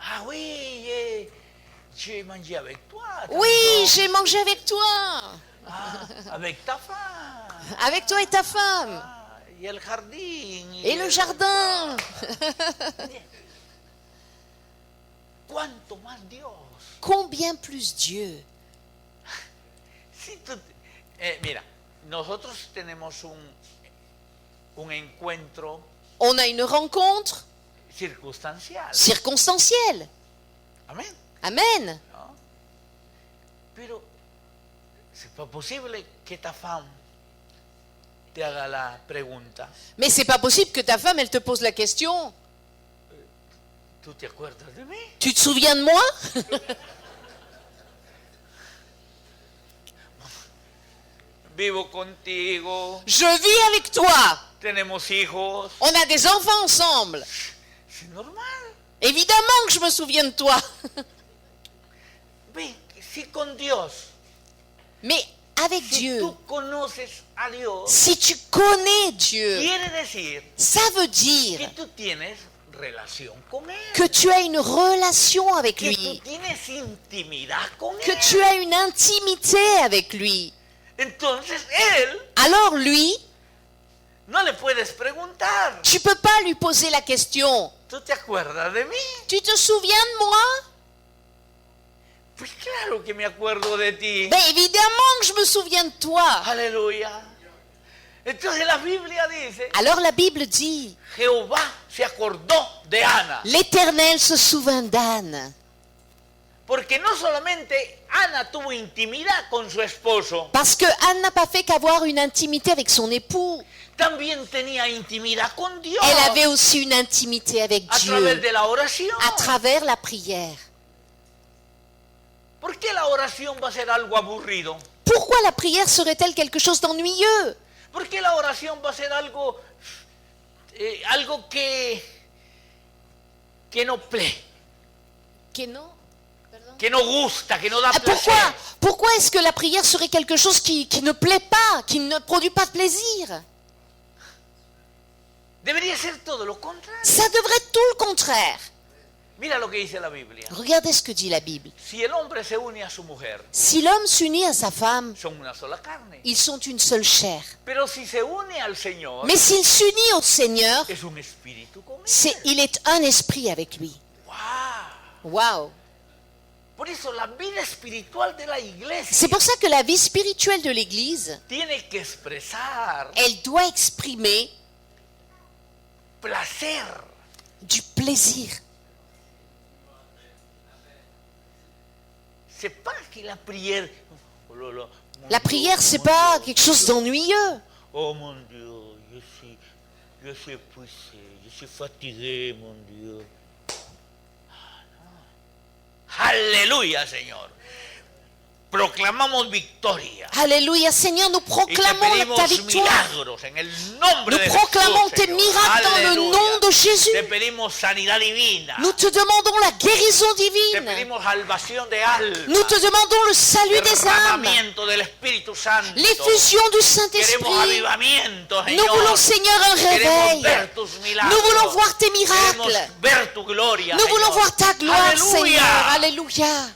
Ah oui, j'ai mangé avec toi. Oui, j'ai mangé avec toi, Avec ta femme. avec toi et ta femme, Y el jardín. et le jardin. ¿Cuánto más Dios? Combien plus Dieu? Si tú, mira, nosotros tenemos un encuentro On a une rencontre circunstancial. circonstancielle. Amén. Amen. ¿No? Pero es posible que ta femme te haga la pregunta. Mais c'est pas possible que ta femme, elle te pose la question. ¿Tú te acuerdas de mí? Tu te souviens de moi? Vivo contigo, Je vis avec toi. tenemos hijos. On a des enfants ensemble. C'est normal. Évidemment que je me souviens de toi. Ve, si con Dios, Mais avec si Dieu, tú conoces a Dios, si tu connais Dieu, quiere decir ça veut que dire tú tienes relación con Él. que tu as une relation avec Que tú lui, tienes intimidad con que Él. tu as une intimité avec lui. Entonces Él Alors lui, no le puedes preguntar. tu peux pas lui poser la question. ¿Tú te acuerdas de mí? Tu te souviens de moi? Pues claro que me acuerdo de ti. Ben évidemment que je me souviens de toi. Aleluya. Entonces la Biblia dice, Alors la Bible dit, Jehová se acordó de Ana. l'Éternel se souvint d'Anne. Porque no solamente Ana tuvo intimidad con su esposo, Parce que Anne n'a pas fait qu'avoir une intimité avec son époux. también tenía intimidad con Dios Elle avait aussi une intimité avec a través Dieu de la oración. à travers la prière. ¿Por qué la oración va a ser algo aburrido? Pourquoi la prière serait-elle quelque chose d'ennuyeux? ¿Por qué la oración va a ser algo que no plaît, Que non? Pardon? que no gusta, que no da Pourquoi, placer? pourquoi est-ce que la prière serait quelque chose qui ne plaît pas, qui ne produit pas de plaisir? Debería ser todo lo contrario. Ça devrait être tout le contraire. Mira lo que dice la Biblia. Regardez ce que dit la Bible. Si el hombre se une a su mujer, Si l'homme s'unit à sa femme, son una sola carne. ils sont une seule chair. Pero si se une al Señor, Mais s'il s'unit au Seigneur, es un espíritu con él. il est un esprit avec lui. ¡Wow! Waouh! Por eso la vida espiritual de la iglesia C'est pour ça que la vie spirituelle de l'Église, tiene que expresar elle doit exprimer placer. du plaisir. C'est pas que la prière. Oh là là, mon La Dieu, prière, c'est mon pas Dieu, quelque chose d'ennuyeux. Oh mon Dieu, je suis épuisé, je suis fatigué, mon Dieu. Ah, no. Aleluya, Señor. Proclamamos victoria. Alléluia, Seigneur, nous Y te proclamons pedimos ta victoire. milagros en el nombre Nous de proclamons Jesús, tes Señor. miracles dans le Aleluya. nom de Jésus. Te pedimos sanidad divina. Nous te demandons la guérison Te divine. pedimos salvación de alma. Nous te demandons le salut des âmes, Derramamiento del Espíritu Santo. l'effusion du Queremos Saint-Esprit. avivamiento, Nous Señor. voulons, Seigneur, un Queremos réveil. ver tus milagros. Nous voulons voir tes Queremos miracles. ver tu gloria, Nous voulons Señor. voir ta gloire, Aleluya. Seigneur. Alléluia.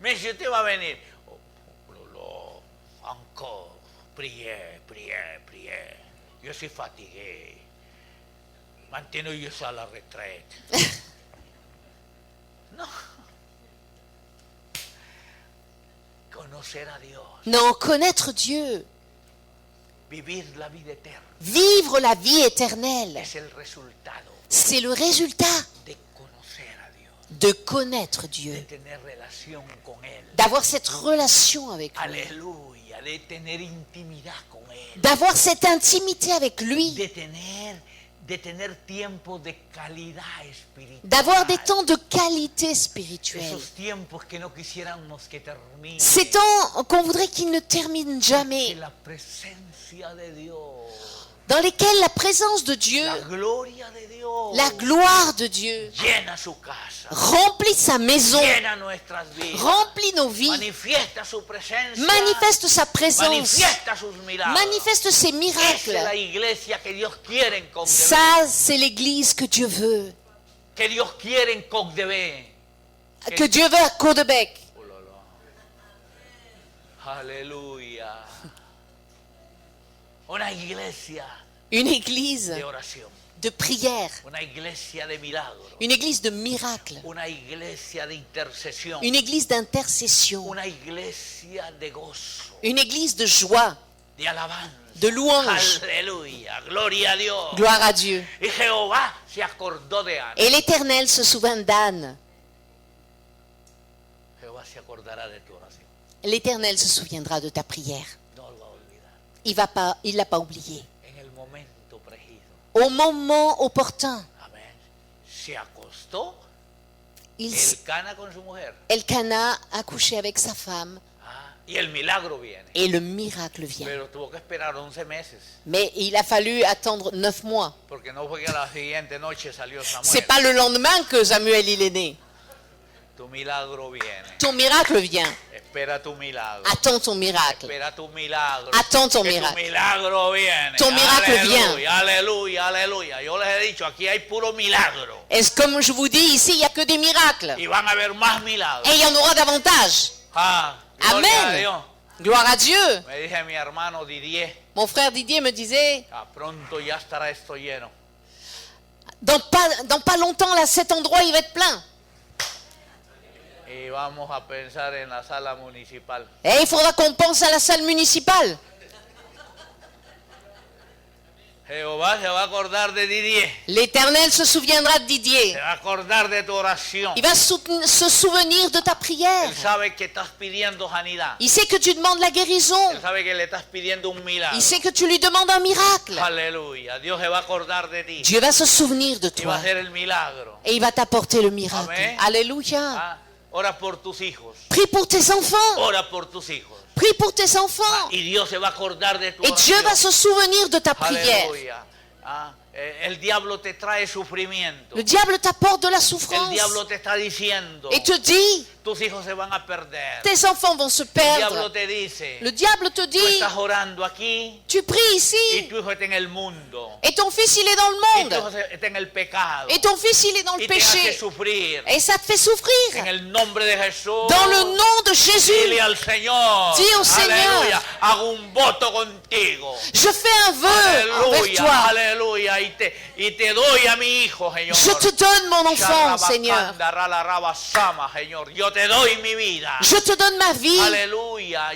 Mais je te va venir. Encore. Priez. Je suis fatigué. Maintenant, je suis à la retraite. No. Conocer a Dios. Non, connaître Dieu, Vivir la vida eterna. vivre la vie éternelle, Es el resultado c'est le résultat de conocer a Dios. de connaître de Dieu, tener relación con Él. d'avoir cette relation avec lui, Aleluya, de tener intimidad con Él. d'avoir cette intimité avec lui, De tener tiempos de calidad espiritual. d'avoir des temps de qualité spirituelle. Esos tiempos que no quisiéramos que terminen. Ces temps qu'on voudrait qu'ils ne terminent Que jamais, la presencia de Dios, dans lesquels la présence de Dieu, la gloria de Dios, la gloire de Dieu llena su casa, remplit sa maison, llena nuestras vidas, remplit nos vies, manifiesta su presencia, manifeste sa présence, manifiesta sus milagros. manifeste ses Esa miracles. es la iglesia que Dios quiere en Cogdebé. Ça, c'est l'église que Dieu veut, Que Dios quiere en Cogdebé. que Dieu veut à Caudebec. Oh là là. Aleluya. Una iglesia Une église de oración, de prière, una iglesia de milagros, une église de miracles, una iglesia de intercesión, une église d'intercession, una iglesia de gozo, une église de joie, de alabanza, de louange. Aleluya, gloria a Dios. Gloire à Dieu. Y Jehová se acordó de Ana. Et l'Éternel se souvint d'Anne. Jehová se acordará de tu oración. L'Éternel se souviendra de ta prière. No lo va a olvidar. Il l'a pas oublié. En el momento preciso. Au moment opportun, Amén. Se acostó il, Elcana con su mujer. Elkana a couché avec sa femme Ah, y el milagro viene. et le miracle vient. Pero tuvo que esperar 11 meses. Mais il a fallu attendre 9 mois. Porque no fue que a la siguiente noche salió Samuel. C'est pas le lendemain que Samuel il est né. Tu milagro viene. Ton miracle vient. Espera tu milagro. Attends ton miracle. Espera tu milagro. Attends ton Que miracle. Tu milagro viene. Ton miracle aleluya, vient. Aleluya, aleluya. Yo les he dicho, aquí hay puro milagro. Est-ce comme je vous dis, ici, il n'y a que des miracles. Y van a haber más milagros. Et il y en aura davantage. Ah, gloria a Amen. Dios. Gloire à Dieu. Me dije mi hermano Didier, Mon frère Didier me disait, pronto ya estará esto lleno. dans pas longtemps, là, cet endroit, il va être plein. Y vamos a pensar en la sala municipal. Et il faudra qu'on pense à la salle municipale. Jehová se va a acordar de Didier. L'Éternel se souviendra de Se Didier. va a acordar de tu oración. Il va se souvenir de ta prière. Él sabe que estás pidiendo sanidad. Il sait que tu demandes la guérison. Él sabe que le estás pidiendo un milagro. Il sait que tu lui demandes un miracle. Aleluya. Dios se va a acordar de ti. Dieu va se souvenir de Y va a toi. hacer el milagro. Et il va t'apporter le miracle. Amen. Alléluia. Ah, ora por tus hijos. Prie pour tes enfants. Ora por tus hijos. Prie pour tes enfants. Y Dios se va a acordar de tu Et Dieu va oración. se souvenir de ta prière. Aleluya. Ah, el diablo te trae sufrimiento. Le diable t'apporte de la El souffrance diablo te está diciendo, et te dit, tus hijos se van a perder. tes enfants vont se El diablo perdre. te dice, Le diable te tú dit, estás orando aquí tu pries y ici tu hijo está en el mundo. et ton fils il est dans Y le tu hijo monde está en el pecado. et ton fils il est dans le Y te hace péché sufrir. et ça te fait En souffrir. el nombre de Jesús. Dans le nom de Jésus, Dile al Señor. Dis au Seigneur. Aleluya. Hago un voto contigo. je fais un vœu envers Aleluya. toi. Aleluya. Y te doy a mi hijo, Señor. Je te donne mon enfant, Seigneur. Señor, yo te doy mi vida. Je te donne ma vie. Aleluya.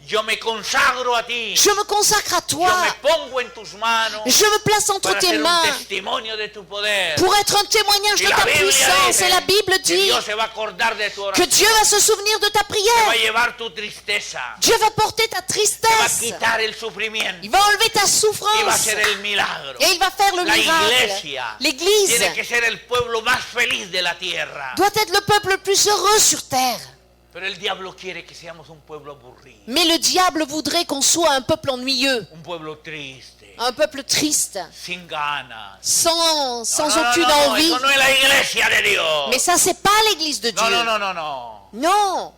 Yo me consagro a ti. Je me consacre à Yo toi. me pongo en tus manos Je me place entre para tes ser un mains testimonio de tu poder. pour être un témoignage Y de la ta Biblia puissance. dice Et la Bible que dit Dios se va a acordar de tu que oración. Dieu va se souvenir de ta Te va a prière. llevar tu tristeza. Dieu va porter ta Te va a tristesse. quitar el sufrimiento. Il va enlever ta Y va a souffrance. ser el milagro. Et il va faire le La miracle. iglesia L'Église tiene que ser el pueblo más feliz de la tierra. doit être le peuple le plus heureux sur terre. Pero el diablo quiere que seamos un pueblo aburrido, Mais le diable voudrait qu'on soit un peuple ennuyeux, un pueblo triste, un peuple triste, sin ganas. sans No, aucune no, envie. eso no es la iglesia de Dios. Mais ça, c'est pas l'Église de Dieu. No. Non,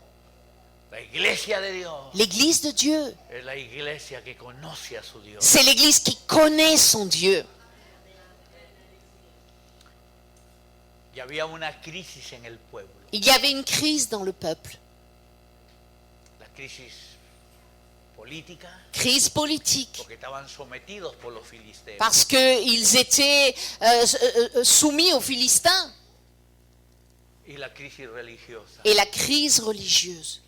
La iglesia de Dios l'Église de Dieu, es la iglesia que conoce a su Dios. c'est l'Église qui connaît son Dieu. Y había una crisis en el pueblo, Il y avait une crise dans le peuple, la crisis política, crise politique, porque estaban sometidos por los filisteos. parce qu'ils étaient soumis aux Philistins, Y la crisis religiosa. et la crise religieuse.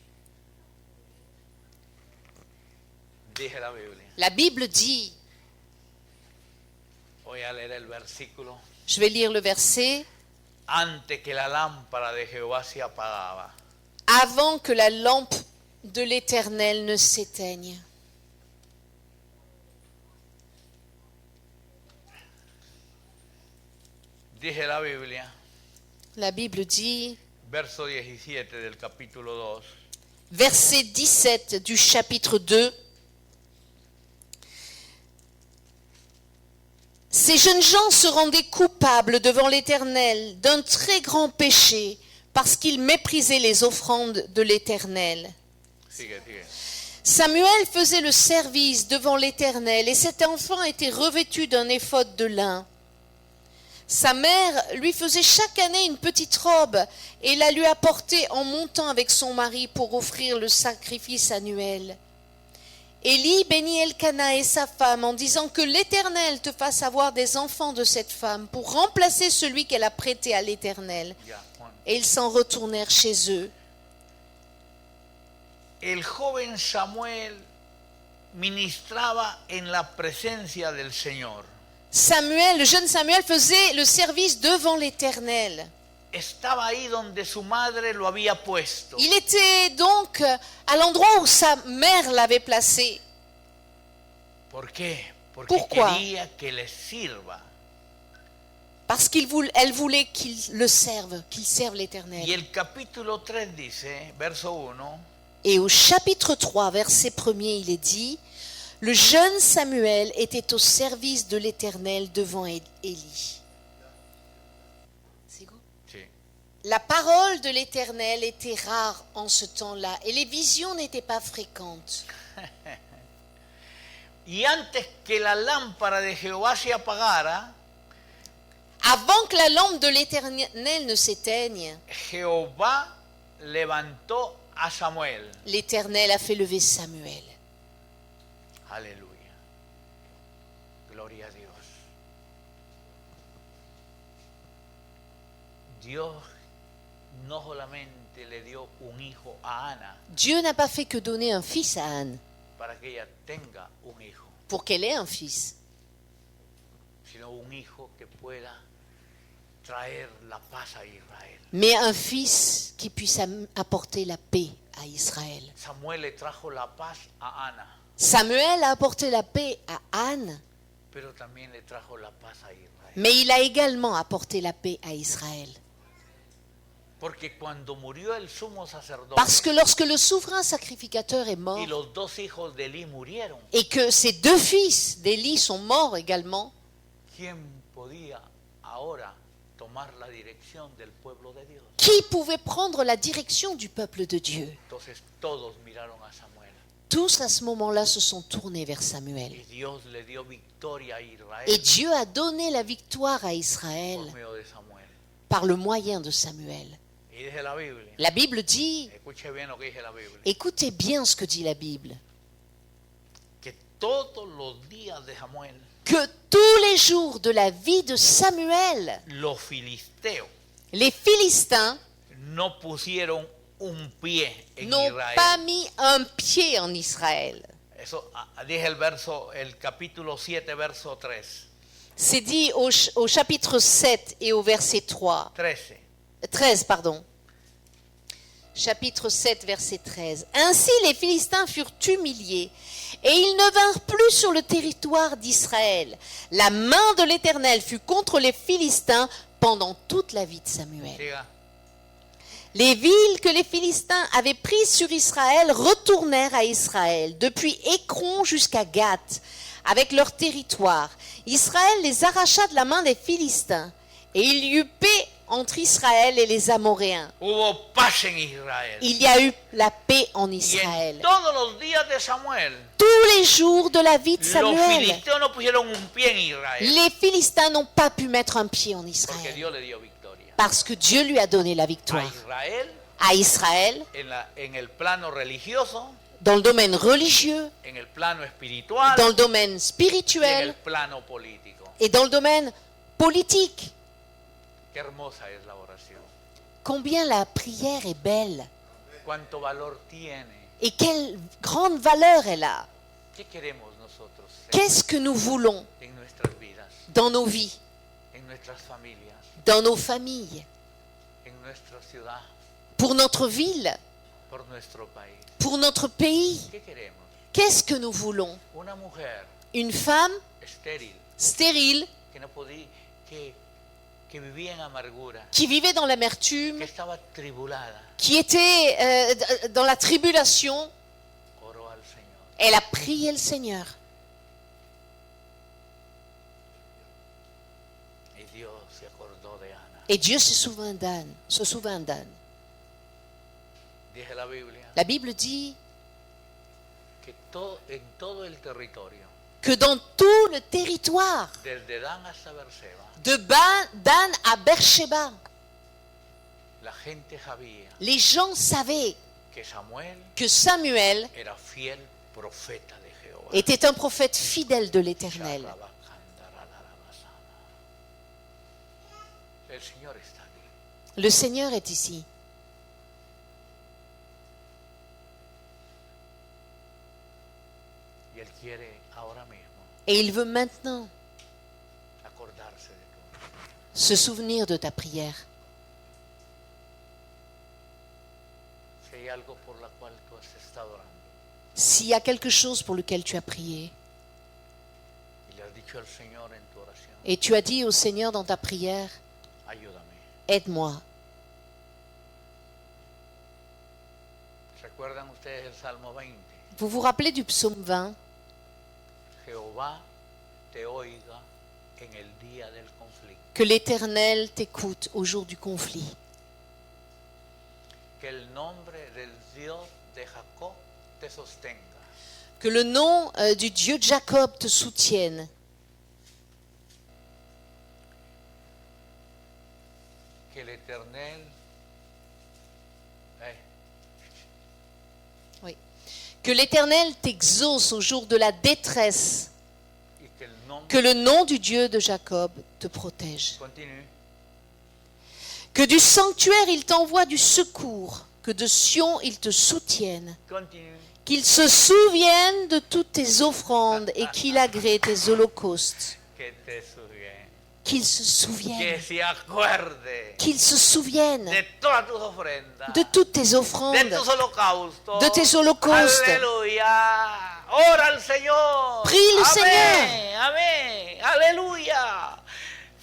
Dije la Biblia. La Bible dit, Voy a leer el versículo. je vais lire le verset, antes que la lámpara de Jehová se apagaba. avant que la lampe de l'Éternel ne s'éteigne. Dice la Biblia, La Bible dit, verso 17 del capítulo 2, verset 17 du chapitre 2, ces jeunes gens se rendaient coupables devant l'Éternel d'un très grand péché parce qu'ils méprisaient les offrandes de l'Éternel. sigue. Samuel faisait le service devant l'Éternel et cet enfant était revêtu d'un éphod de lin. Sa mère lui faisait chaque année une petite robe et la lui apportait en montant avec son mari pour offrir le sacrifice annuel. Élie bénit Elkana et sa femme en disant que l'Éternel te fasse avoir des enfants de cette femme pour remplacer celui qu'elle a prêté à l'Éternel. Ya, Juan. Et ils s'en retournèrent chez eux. El joven Samuel ministraba en la presencia del Señor. Samuel, le jeune Samuel faisait le service devant l'Éternel. Estaba ahí donde su madre lo había puesto. Il était donc à l'endroit où sa mère l'avait placé. ¿Por qué? Porque Pourquoi? quería que les sirva. Parce qu'elle voulait qu'il le serve, qu'il serve Y l'Éternel. el capítulo 3 dice, verso 1, Et au chapitre 3, verset 1er, il est dit, le jeune Samuel était au service de l'Éternel devant Élie. C'est good? sí. La parole de l'Éternel était rare en ce temps-là et les visions n'étaient pas fréquentes. Y antes que la lámpara de Jehová se apagara, Avant que la lampe de l'Éternel ne s'éteigne, Jehová levantó a Samuel. l'Éternel a fait lever Samuel. Aleluya. Gloria a Dios. Dios no solamente le dio un hijo a Ana Dieu n'a pas fait que donner un fils à Anne para que ella tenga un hijo, pour qu'elle ait un fils, sino un hijo que pueda traer la paz a Israel. mais un fils qui puisse apporter la paix à Israël. Samuel le trajo la paz a Ana, Samuel a apporté la paix à Anne, pero también le trajo la paz a Israel. mais il a également apporté la paix à Israël. Porque cuando murió el sumo sacerdote Parce que lorsque le souverain sacrificateur est mort y los dos hijos de Eli murieron, et que ses deux fils d'Élie sont morts également, ¿quién podía ahora tomar la dirección del pueblo de Dios? qui pouvait prendre la direction du peuple de Dieu? Entonces todos miraron a Samuel Tous à ce moment-là se sont tournés vers Samuel. y Dios le dio victoria a Israel Et Dieu a donné la victoire à por Israël medio de Samuel. par le moyen de Samuel. Y dice la Biblia, La Bible dit, escuche bien lo que dice la Biblia, écoutez bien ce que dit la Bible, que todos los días de Samuel que tous les jours de la vie de Samuel, los filisteos les Philistins no pusieron un pie en n'ont Israel. pas mis un pied en Israël. Eso dice el capítulo 7, verso 3. C'est dit au chapitre 7 et au verset 13, pardon. Chapitre 7, verset 13. Ainsi les Philistins furent humiliés et ils ne vinrent plus sur le territoire d'Israël. La main de l'Éternel fut contre les Philistins pendant toute la vie de Samuel. Siga. Les villes que les Philistins avaient prises sur Israël retournèrent à Israël, depuis Écron jusqu'à Gath, avec leur territoire. Israël les arracha de la main des Philistins, et il y eut paix entre Israël et les Amoréens. Hubo paz en Israel. Il y a eu la paix en Y en Israël. todos los días de Samuel, Tous les jours de la vie de los Samuel, filisteos no pusieron un pie en Israel. les Philistins n'ont pas pu mettre un pied en Porque Israël, Dios le dio victoria. parce que Dieu lui a donné la A victoire. Israel, À Israël, en el plano religioso, dans le domaine religieux, en el plano espiritual dans le domaine y en spirituel, el plano político. et dans le domaine politique. Qué hermosa es la oración. Combien la prière est belle Cuánto valor tiene. et quelle grande valeur elle a. ¿Qué queremos nosotros ser Qu'est-ce que nous voulons en nuestras vidas? dans nos vies? en nuestras familias, dans nos familles, en nuestra ciudad, pour notre ville, por nuestro país. pour notre pays. ¿Qué queremos? Qu'est-ce que nous voulons? Una mujer Une femme estéril stérile que no podía, que vivía en amargura, qui vivait dans que l'amertume, estaba tribulada, qui était dans la tribulation. oró al Señor. Elle a prié le Seigneur. Y Dios se acordó de Ana. Et Dieu se souvint d'Anne. Dice la Biblia La Bible dit que en todo el territorio, que dans tout le territoire, desde Dan hasta Berseba, de Dan à Beersheba, la gente sabía les gens savaient que Samuel que Samuel era fiel profeta de Jehová. était un prophète fidèle de l'Éternel. El Señor está aquí. Le Seigneur est ici. Y Él quiere ahora mismo Et il veut maintenant acordarse de tu. se souvenir de ta prière. Si hay algo por la cual tú has estado orando S'il y a quelque chose pour lequel tu as prié, y le has dicho al Señor en tu oración, et tu as dit au Seigneur dans ta prière, ayúdame. aide-moi. ¿Recuerdan ustedes el Salmo 20? Vous vous rappelez du psaume 20? Jehová te oiga en el día del conflicto. Que l'Éternel t'écoute au jour du conflit. Que el nombre del Dios de Jacob te sostenga. Que le nom du Dieu de Jacob te soutienne. Que el Eternel Oui. Que l'Éternel t'exauce au jour de la détresse. y que el nombre Que le nom du Dieu de Jacob te protège. continúe. Que du sanctuaire il t'envoie du secours. Que de Sion il te soutienne. Continúe. Qu'il se souvienne de toutes tes offrandes et qu'il agrée tes holocaustes. Que te souvienne. Qu'il se Que souvienne. se acuerde Qu'il se souvienne de todas tus ofrendas. de toutes tes De offrandes, tus holocaustos. de tes holocaustes. Aleluya. Ora al Señor. Prie le Amén. Seigneur. Amén. Aleluya.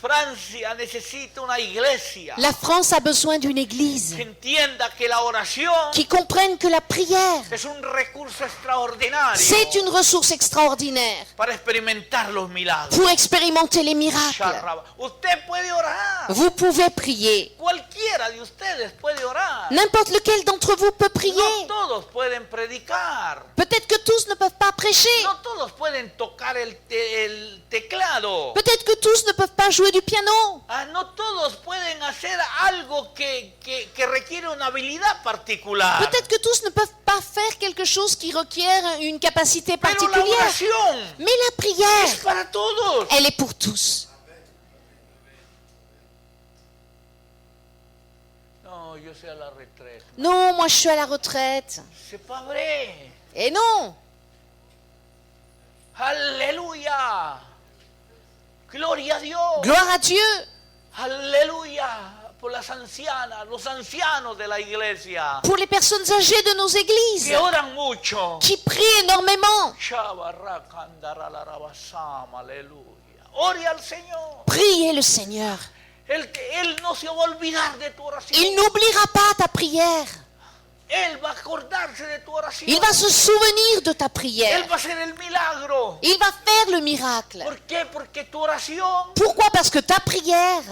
Francia necesita una iglesia La France a besoin d'une église que entienda que la oración qui comprenne que la prière, es un recurso extraordinario c'est une ressource extraordinaire para experimentar los milagros. pour expérimenter les miracles. Sharraba. Usted puede orar. Vous pouvez prier. Cualquiera de ustedes puede orar. N'importe lequel d'entre vous peut prier. No todos pueden predicar. Peut-être que tous ne peuvent pas prêcher. No todos pueden tocar el teclado. Peut-être que tous ne peuvent pas jouer du piano. No todos pueden hacer algo que requiere una habilidad particular. Peut-être que tous ne peuvent pas faire quelque chose qui requiert une capacité Pero la particulière. oración Mais la prière, es para todos. elle est pour tous. No, yo soy a la retrete. Non, moi je suis à la retraite. C'est pas vrai. Et non, Aleluya. Gloria a Dios. gloire à Dieu. Aleluya. Por las ancianas, los ancianos de la iglesia. Pour les personnes âgées de nos églises Que oran mucho. qui prient énormément. Aleluya. Ore al Señor. Priez le Seigneur. Él no se va a olvidar de tu oración. Il n'oubliera pas ta prière. Él va a acordarse de tu oración. Il va se souvenir de ta Él prière. va a hacer el milagro. Il va faire le miracle. ¿Por qué? Porque tu oración Pourquoi? Parce que ta prière,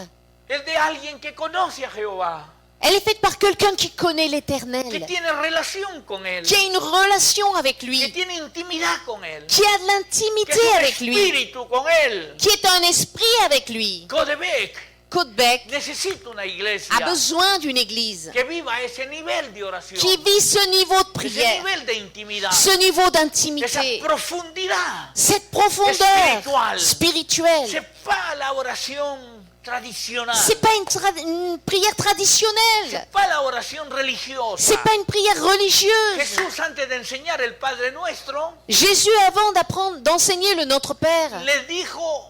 es de alguien que conoce a Jehová, elle est faite par quelqu'un qui connaît que l'Éternel, tiene relación con Él, qui a une relation avec que lui, tiene intimidad con Él, qui a de que l'intimité es un avec lui, espíritu con Él. qui est un esprit avec lui. Codebec Côte-Bec necesita una iglesia a besoin d'une église que viva ese nivel de oración, qui vit ce niveau de ese prière, nivel de intimidad, ce niveau esa d'intimité, profundidad. cette profondeur Spiritual. spirituelle. C'est pas la oración tradicional, C'est pas une prière traditionnelle. c'est pas la oración religiosa. C'est pas une prière religieuse. Jesús, antes de enseñar el Padre Nuestro, Jésus, avant d'enseigner le Notre Père, les dijo,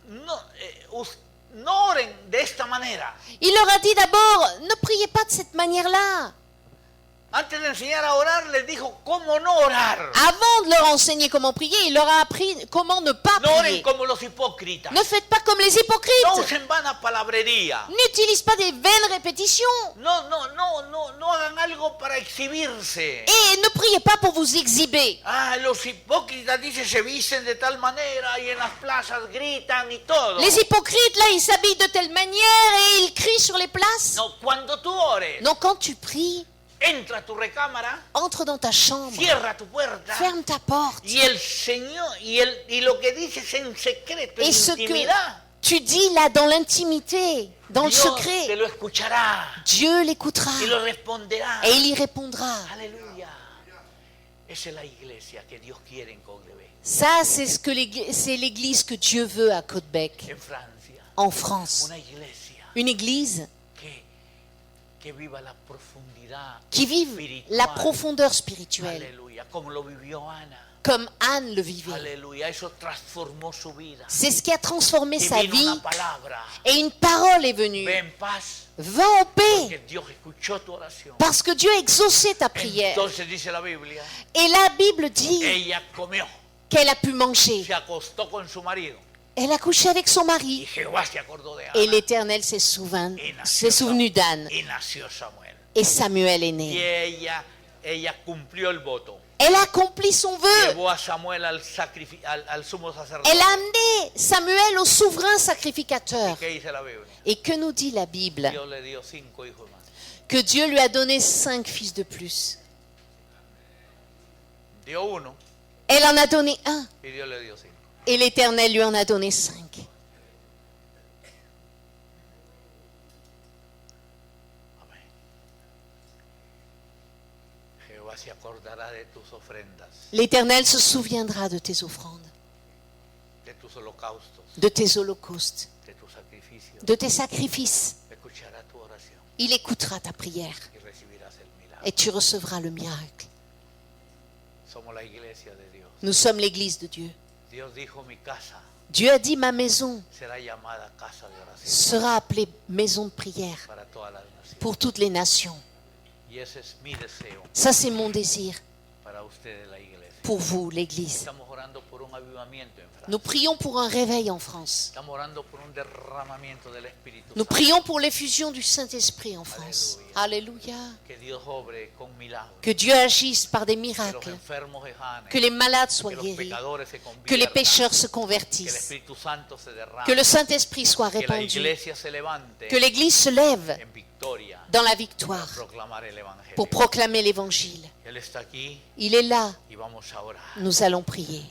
no, no oren de esta manera. Il leur a dit d'abord, ne priez pas de cette manière-là. Antes de enseñar a orar, les dijo cómo no orar. Avant de leur enseigner comment prier, il leur a appris comment ne pas No oren prier. como los hipócritas. Ne faites pas comme les No hypocrites. usen vana palabrería. N'utilise pas des vaines répétitions. No hagan algo para exhibirse. Et ne priez pas pour vous exhiber. Ah, los hipócritas, dice, se visten de tal manera y en las plazas gritan y todo. Les hypocrites, là, ils s'habillent de telle manière et ils crient sur les places. No, cuando tú ores, Non, quand tu pries, entra a tu recámara, entre dans ta chambre, cierra tu puerta. ferme ta porte. Y el Señor, y lo que dices en secreto, en Et ce intimidad, que tu dis là dans l'intimité, dans le Dios te secret, lo escuchará Dieu l'écoutera y lo responderá. et il y répondra. Aleluya. Esa es la iglesia que Dios quiere en Coglevé, Ça, c'est l'église que Dieu veut à Côte-Bec, en Francia. en France. Una iglesia Une église que viva la profundidad qui vive espiritual. la profondeur spirituelle, Aleluya. Como lo vivió Ana. comme Anne le vivait. Aleluya. Eso transformó su vida. C'est ce qui a transformé Y sa vino vie una palabra. et une parole est venue. Ve en paz. Va en paix Que Dios escuchó tu oración. parce que Dieu a exaucé ta prière. Entonces dice la Biblia, Et la Bible dit ella comió, qu'elle a pu manger. se acostó con su marido Elle a couché avec son y mari. Jehová se acordó de Et Ana l'Éternel s'est souvenu d'Anne. y nació Samuel. Et Samuel est Y né. ella cumplió el voto. Elle a accompli son vœu. Llevó a Samuel al sumo sacerdote. Elle a amené Samuel au souverain sacrificateur. ¿Qué dice la Biblia? Et que nous dit la Bible? Dios le dio 5 hijos más. Que Dieu lui a donné 5 fils de plus. Dio uno Elle en a donné un. y Dios le dio 5. Et l'Éternel lui en a donné 5. Amén. Jehová se acordará de tus ofrendas, L'Éternel se souviendra de tes offrandes, de tus holocaustos, de tes holocaustes, de tus sacrificios. de tes sacrifices. Escuchará tu oración Il écoutera ta prière y recibirás el milagro. et tu recevras le miracle. Somos la iglesia de Dios. Nous sommes l'Église de Dieu. Dios dijo, mi casa Dieu a dit, ma maison será llamada casa de oración sera appelée maison de prière para todas las naciones. pour toutes les nations. Y ese es mi deseo Ça, c'est mon désir para ustedes, la iglesia. pour vous, l'Église. Estamos orando por un avivamiento en Francia. Nous prions pour un réveil en France. Estamos orando por un derramamiento del Espíritu Nous Santo. prions pour l'effusion du Saint-Esprit en France. Alléluia. Que Dios obre con milagros. Que Dieu agisse par des Que los miracles. enfermos se sanen. Que les malades soient Que los guéris. pecadores se Que les conviertan. pécheurs se Que el convertissent. Espíritu Santo se derrame. Que le Saint-Esprit soit Que la répandu. iglesia se levante Que l'Église se lève en victoria dans la para victoire proclamar el Evangelio. pour proclamer l'Évangile. Él está aquí Il est là. y vamos a orar. Nous allons prier.